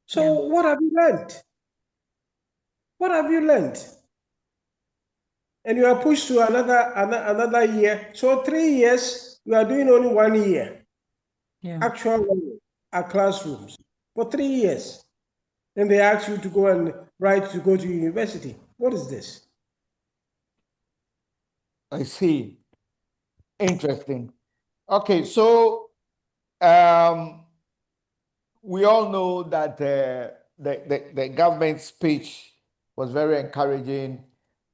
So
yeah,
what have you learned? What have you learned? And you are pushed to another year. So 3 years, you are doing only 1 year
yeah.
actual learning at classrooms for 3 years. Then they ask you to go and write to go to university. What is this?
I see. Interesting. Okay, so um, we all know that the government speech was very encouraging.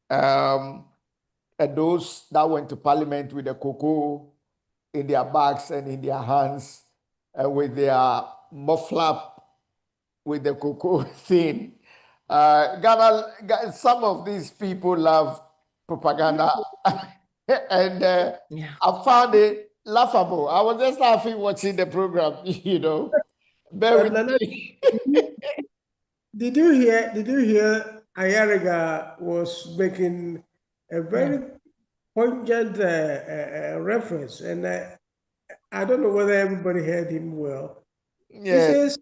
And those that went to parliament with the cocoa in their bags and in their hands, and with their muffler with the cocoa thing. Some of these people love propaganda, and
Yeah.
I found it laughable. I was just laughing watching the program, Bear with
Nana,
me.
did you hear Ayariga was making a
Yeah.
very poignant reference, and I don't know whether everybody heard him well. He
Yeah.
says,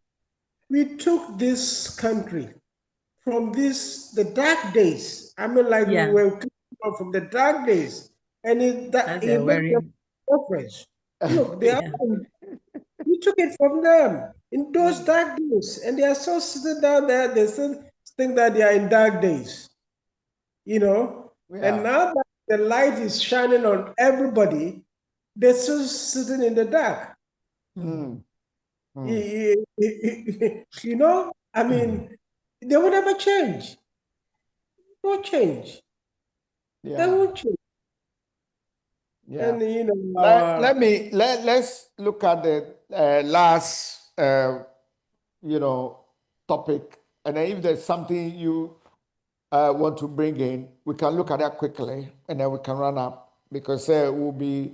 we took this country from the dark days. I mean, like we
Yeah.
were coming from the dark days, and
That's
he
a
made a
very
reference. Look,
yeah.
we took it from them in those
Mm,
dark days, and they are still sitting down there. They still think that they are in dark days, you know. And
yeah.
now that the light is shining on everybody, they're still sitting in the dark.
Mm.
Mm, mm,
I mean, they will never change. No change. They
yeah.
won't change.
Yeah.
And you know, our
Let's look at the last topic, and then if there's something you want to bring in, we can look at that quickly, and then we can run up because we'll be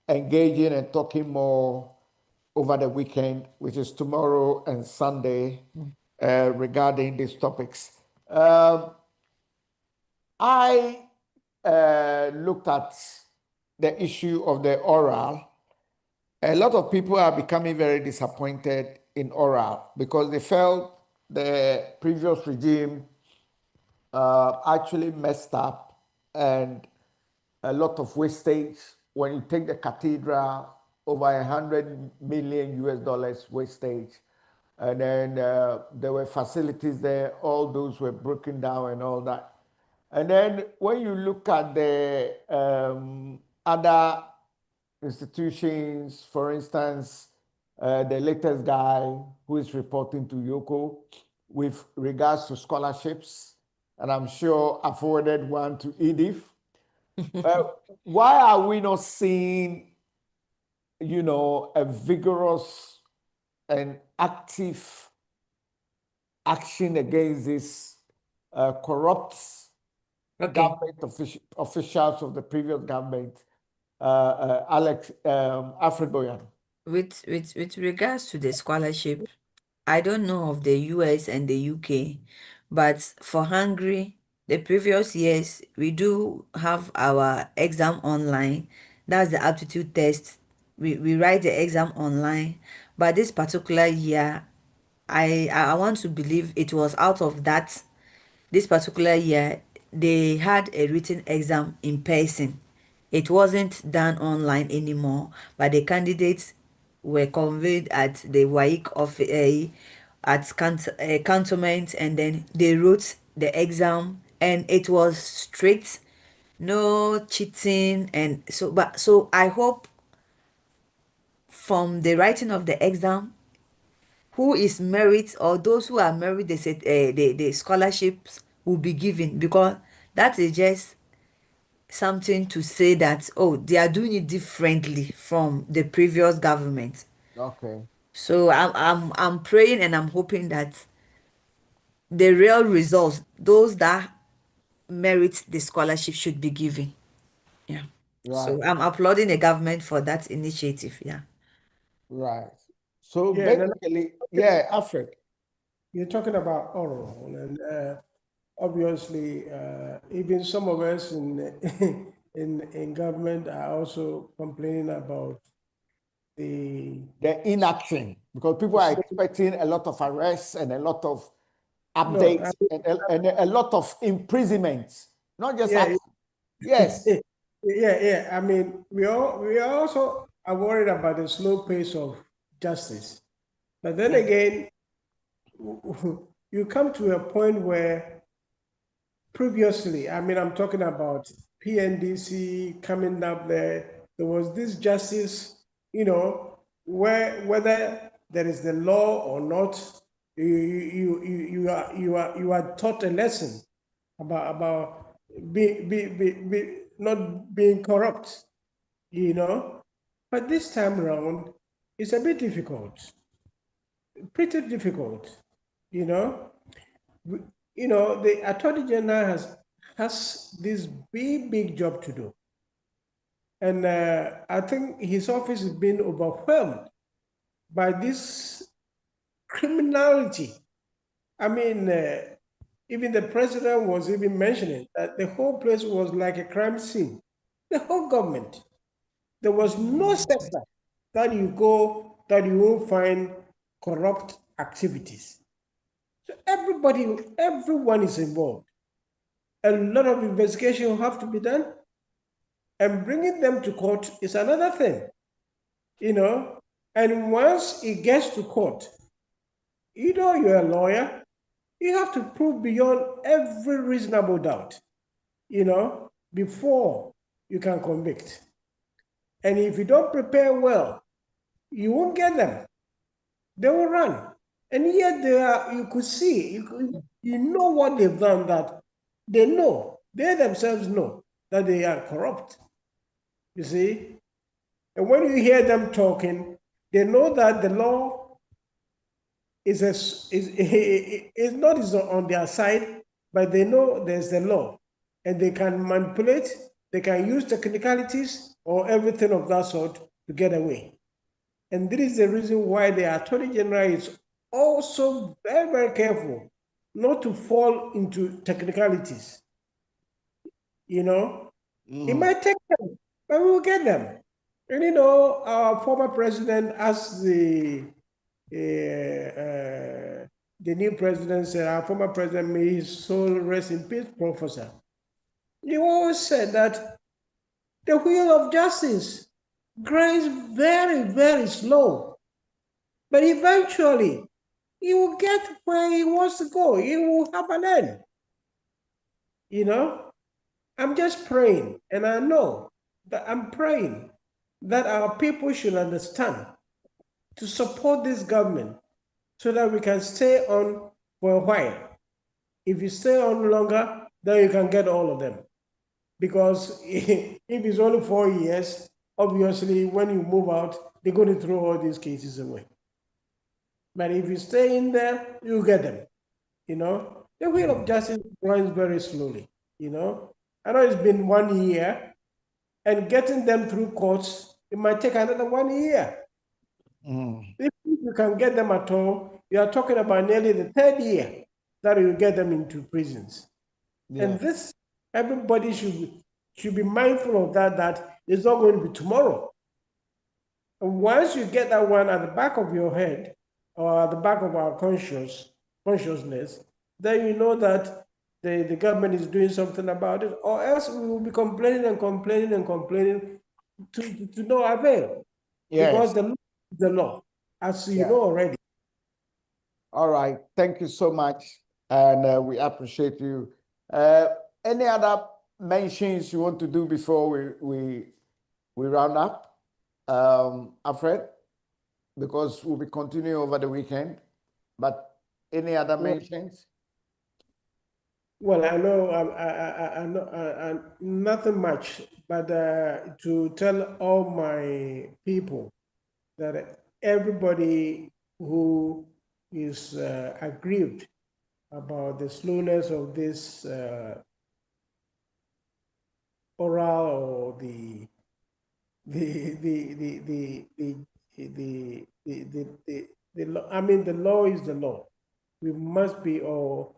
engaging and talking more over the weekend, which is tomorrow and Sunday, regarding these topics. I looked at the issue of the oral. A lot of people are becoming very disappointed in oral because they felt the previous regime actually messed up and a lot of wastage when you take the cathedral over 100 million US dollars wastage. And then there were facilities there, all those were broken down and all that. And then when you look at the other institutions, for instance, the latest guy who is reporting to Yoko with regards to scholarships, and I'm sure I forwarded one to Edith. Why are we not seeing, a vigorous and active action against this corrupt government officials of the previous government, Alex Afriboyan?
With regards to the scholarship, I don't know of the US and the UK, but for Hungary, the previous years, we do have our exam online. That's the aptitude test. We write the exam online. But this particular year, I want to believe it was out of that. This particular year, they had a written exam in person. It wasn't done online anymore, but the candidates were conveyed at the WAEC of cantonment, and then they wrote the exam, and it was strict, no cheating, and so I hope from the writing of the exam, who is merit or those who are merit, they said the scholarships will be given, because that is just something to say that, oh, they are doing it differently from the previous government.
Okay.
So I'm praying and I'm hoping that the real results, those that merit the scholarship, should be given. Yeah.
Right.
So I'm applauding the government for that initiative. Yeah.
Right. So
Yeah,
basically, Africa.
you're talking about oral, and obviously, even some of us in in government are also complaining about the
inaction, because people are expecting a lot of arrests and a lot of updates and a lot of imprisonments, not just action. Yes.
Yeah. I mean, we also are worried about the slow pace of justice, but then again, you come to a point where previously, I mean, I'm talking about PNDC coming up there. There was this justice, where whether there is the law or not, you are taught a lesson about not being corrupt, But this time around, it's a bit difficult, pretty difficult, The Attorney General has this big job to do, and I think his office is being overwhelmed by this criminality. I mean, even the president was even mentioning that the whole place was like a crime scene. The whole government. There was no sector that you go that you won't find corrupt activities. So everyone is involved. A lot of investigation will have to be done, and bringing them to court is another thing, And once it gets to court, you're a lawyer, you have to prove beyond every reasonable doubt, before you can convict. And if you don't prepare well, you won't get them. They will run. And yet you could see, you know what they've done, that they themselves know that they are corrupt. You see? And when you hear them talking, they know that the law is not on their side, but they know there's the law. And they can manipulate, they can use technicalities or everything of that sort to get away. And this is the reason why the Attorney General is also very, very careful not to fall into technicalities. It might take them, but we will get them. And our former president asked the new president said, our former president, may his soul rest in peace, Professor. He always said that the wheel of justice grinds very, very slow. But eventually, he will get where he wants to go. He will have an end. You know, I'm just praying, and I know that I'm praying that our people should understand to support this government so that we can stay on for a while. If you stay on longer, then you can get all of them. Because if it's only 4 years, obviously when you move out, they're going to throw all these cases away. But if you stay in there, you get them. You know, the wheel of justice runs very slowly. You know, I know it's been 1 year, and getting them through courts, it might take another 1 year. If you can get them at all, you are talking about nearly the third year that you get them into prisons. And this, everybody should be mindful of that it's not going to be tomorrow. And once you get that one at the back of your head or at the back of our consciousness, then you know that the government is doing something about it, or else we will be complaining and complaining and complaining to no avail. Because the law is the law, as you know already.
All right. Thank you so much. And we appreciate you. Any other mentions you want to do before we round up, Alfred? Because we'll be continuing over the weekend. But any other mentions?
Well, I know I know nothing much, but to tell all my people that everybody who is aggrieved about the slowness of this oral or the law. I mean, the law is the law. We must be all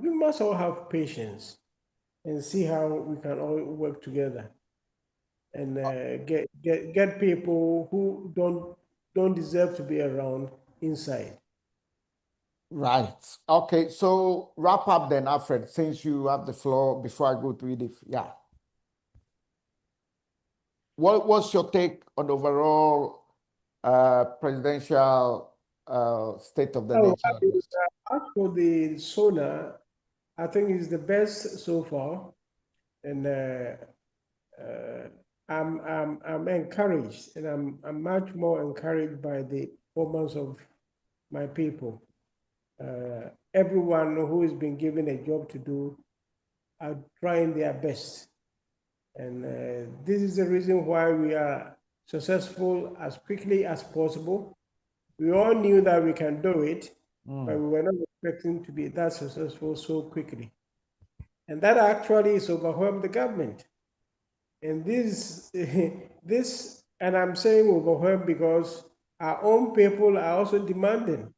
we must all have patience and see how we can all work together and get people who don't deserve to be around inside.
Right. Okay. So wrap up then, Alfred, since you have the floor before I go to Edith. Yeah. What's your take on the overall presidential state of the nation address?
As for the solar, I think it's the best so far, and I'm encouraged, and I'm much more encouraged by the performance of my people. Everyone who has been given a job to do are trying their best, and this is the reason why we are successful as quickly as possible. We all knew that we can do it, but we were not expecting to be that successful so quickly. And that actually is overwhelmed the government. And this, and I'm saying overwhelmed because our own people are also demanding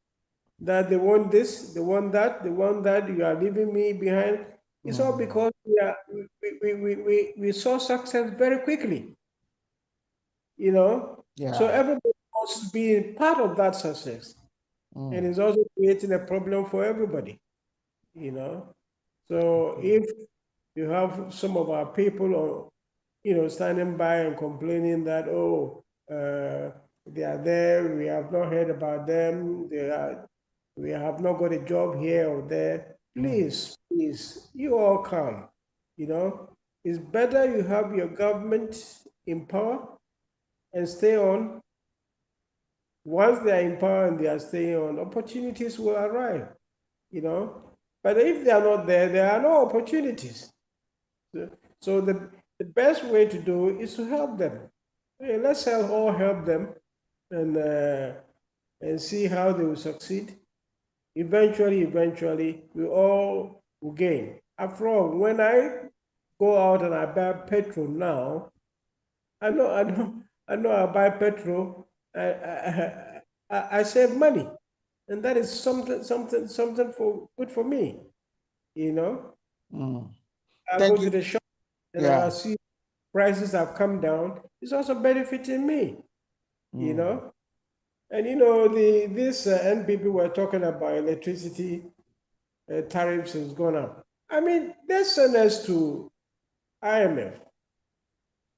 that they want this, they want that, they want that, you are leaving me behind. It's all because we saw success very quickly, you know? So everybody wants to be part of that success. And it's also creating a problem for everybody, you know? So if you have some of our people, standing by and complaining that, they are there, we have not heard about them, we have not got a job here or there. Please, you all come. It's better you have your government in power and stay on. Once they are in power and they are staying on, opportunities will arrive, But if they are not there, there are no opportunities. So the best way to do is to help them. Hey, let's all help them and see how they will succeed. Eventually, we all will gain. After all, when I go out and I buy petrol now, I know I buy petrol. I save money, and that is something for good for me. I go to the shop and I see prices have come down. It's also benefiting me. And this NPP were talking about electricity tariffs has gone up. I mean, they send us to IMF.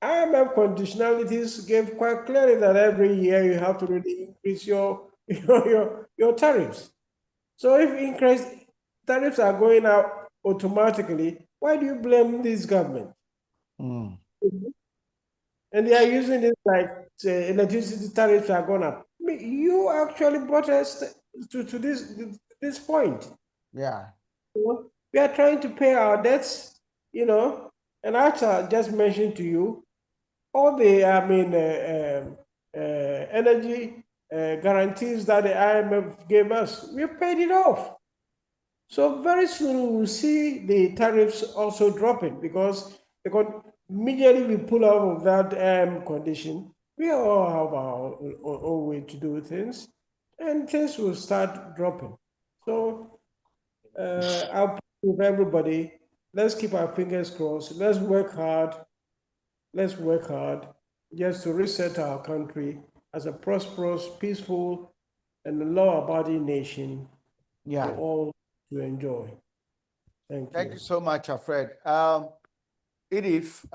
IMF conditionalities gave quite clearly that every year you have to really increase your tariffs. So if increased tariffs are going up automatically, why do you blame this government?
Mm.
And they are using it like say, electricity tariffs are going up. I mean, you actually brought us to this point.
Yeah.
We are trying to pay our debts, and as I just mentioned to you, all the energy guarantees that the IMF gave us, we've paid it off. So very soon we will see the tariffs also dropping because immediately we pull out of that condition, we all have our own way to do things, and things will start dropping. So I'll put with everybody. Let's keep our fingers crossed. Let's work hard. Let's work hard just to reset our country as a prosperous, peaceful, and law-abiding nation for
Yeah.
all to enjoy. Thank
Thank
you.
you so much, Alfred. Edith,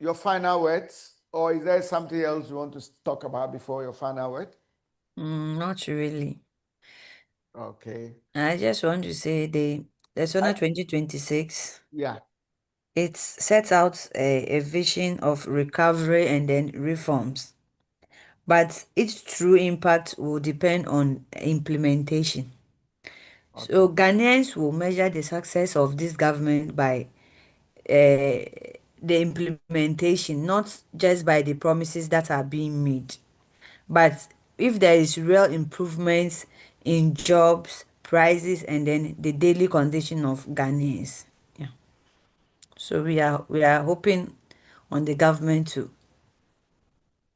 your final words, or is there something else you want to talk about before your final word?
Not really.
Okay.
I just want to say the SONA 2026,
Yeah.
it sets out a vision of recovery and then reforms. But its true impact will depend on implementation.
Okay.
So Ghanaians will measure the success of this government by the implementation, not just by the promises that are being made. But if there is real improvements in jobs, prices, and then the daily condition of Ghanaians. Yeah. So we are hoping on the government to.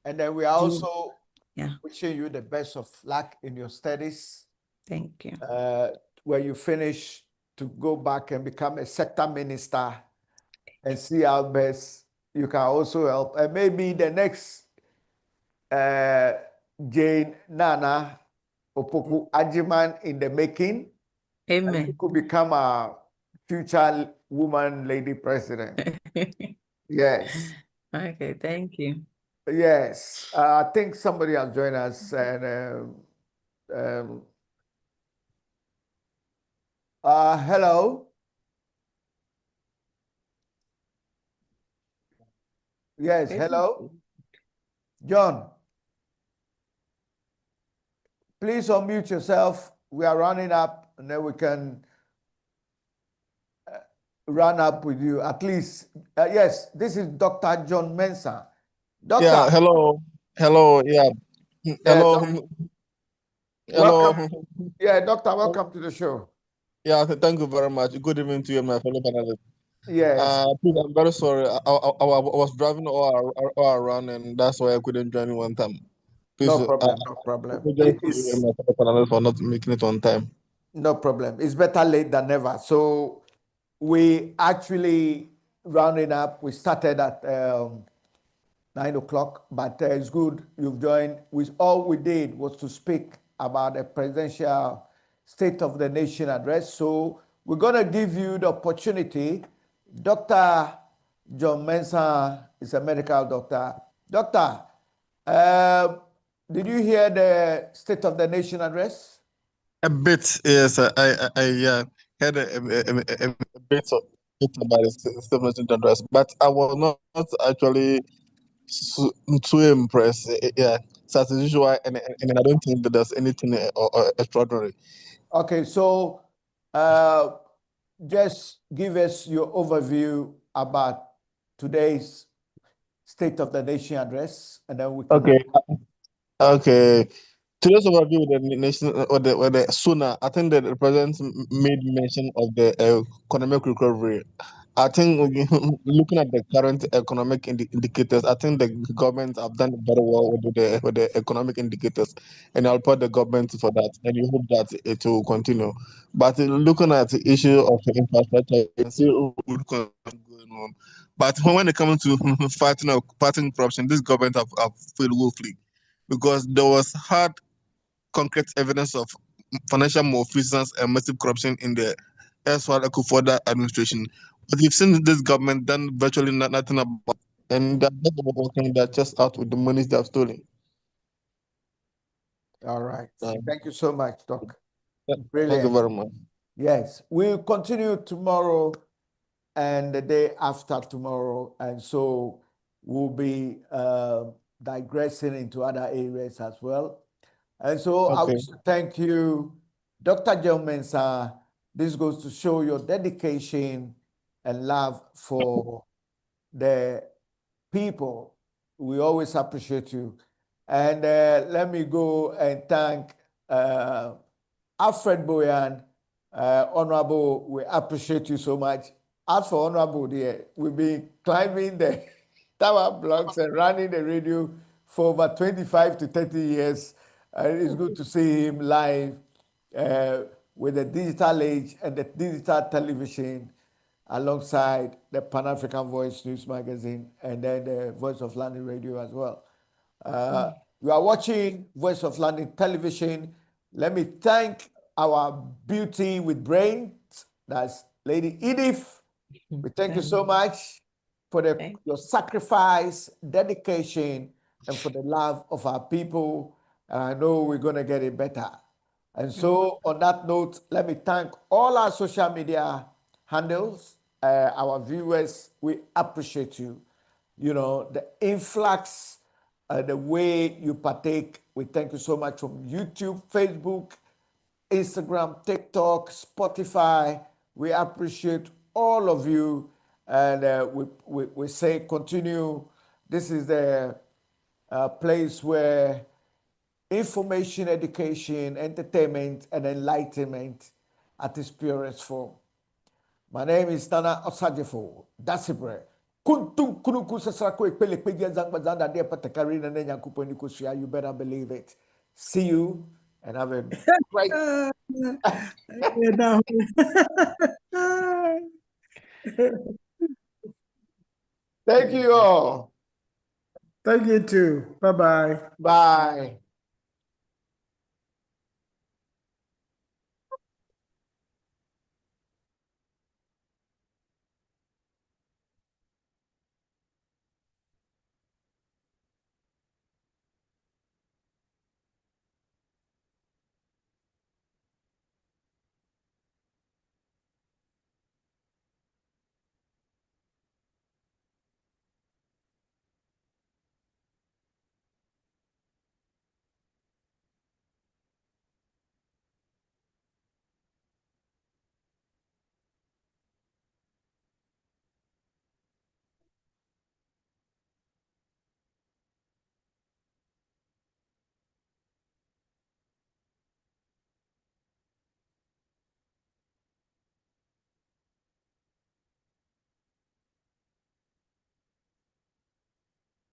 And then we are also
Yeah.
wishing you the best of luck in your studies.
Thank you.
When you finish, to go back and become a sector minister and see how best you can also help. And maybe the next Jane Nana Opoku Ajiman in the making. And you
Amen.
could become a future woman lady president. Yes.
Okay, thank you.
Yes. I think somebody has joined us. And hello. Yes, hello. John, please unmute yourself. We are running up, and then we can run up with you. At least, yes, this is Dr. John Mensah. Doctor.
Yeah, hello. Hello, yeah. Hello. Hello.
Welcome. Yeah, doctor, welcome to the show.
Yeah, thank you very much. Good evening to you, my fellow panelists.
Yes.
Please, I'm very sorry. I was driving all around, and that's why I couldn't join you one time. Please,
No problem, no problem.
apologize to you and my fellow panelists for not making it on time.
No problem. It's better late than never. So we actually rounding up. We started at 9 o'clock, but it's good you've joined. All we did was to speak about a presidential State of the Nation address. So we're going to give you the opportunity. Dr. John Mensah is a medical doctor. Doctor, did you hear the State of the Nation address?
A bit, yes. I had a bit about the statement address, but I was not actually too impressed. Yeah, so as usual, and I don't think that there's anything extraordinary.
Okay, so just give us your overview about today's State of the Nation address, and then we can.
Okay. Okay. Today's overview of the nation or the sooner, I think that the president made mention of the economic recovery. I think looking at the current economic indicators, I think the government have done very well with the economic indicators, and I'll put the government for that, and we hope that it will continue. But looking at the issue of infrastructure, you can see what going on. But when it comes to fighting corruption, this government have failed woefully, because there was hard concrete evidence of financial malfeasance and massive corruption in the erstwhile Akufo-Addo administration. But you've seen this government done virtually nothing about and they're just working their chest out with the monies they have stolen.
All right.
Um,
Thank you so much, Doc.
Thank you
Brilliant.
very much.
Yes, we'll continue tomorrow and the day after tomorrow. And so we'll be digressing into other areas as well. And so I
Okay.
wish to thank you, Dr. John Mensah. This goes to show your dedication and love for the people. We always appreciate you. And let me go and thank Alfred Boyan, Honorable. We appreciate you so much. As for Honorable, dear, we've been climbing the tower blocks and running the radio for over 25 to 30 years. It's good to see him live with the digital age and the digital television alongside the Pan-African Voice News Magazine and then the Voice of London Radio as well. You are watching Voice of London Television. Let me thank our beauty with brains, that's Lady Edith. We thank you so much for your sacrifice, dedication, and for the love of our people. And I know we're going to get it better. And so, on that note, let me thank all our social media handles, our viewers. We appreciate you. You know, the influx, the way you partake. We thank you so much from YouTube, Facebook, Instagram, TikTok, Spotify. We appreciate all of you. And we say continue. This is the place where information, education, entertainment, and enlightenment at its purest form. My name is Nana Osagyefo. Dasibre. Kuntum kunuku sasrako ekpele kpedia zangbazanda de patakari na nenya kuponi kushia. You better believe it. See you and have a great. Thank you all.
Thank you too. Bye-bye.
Bye.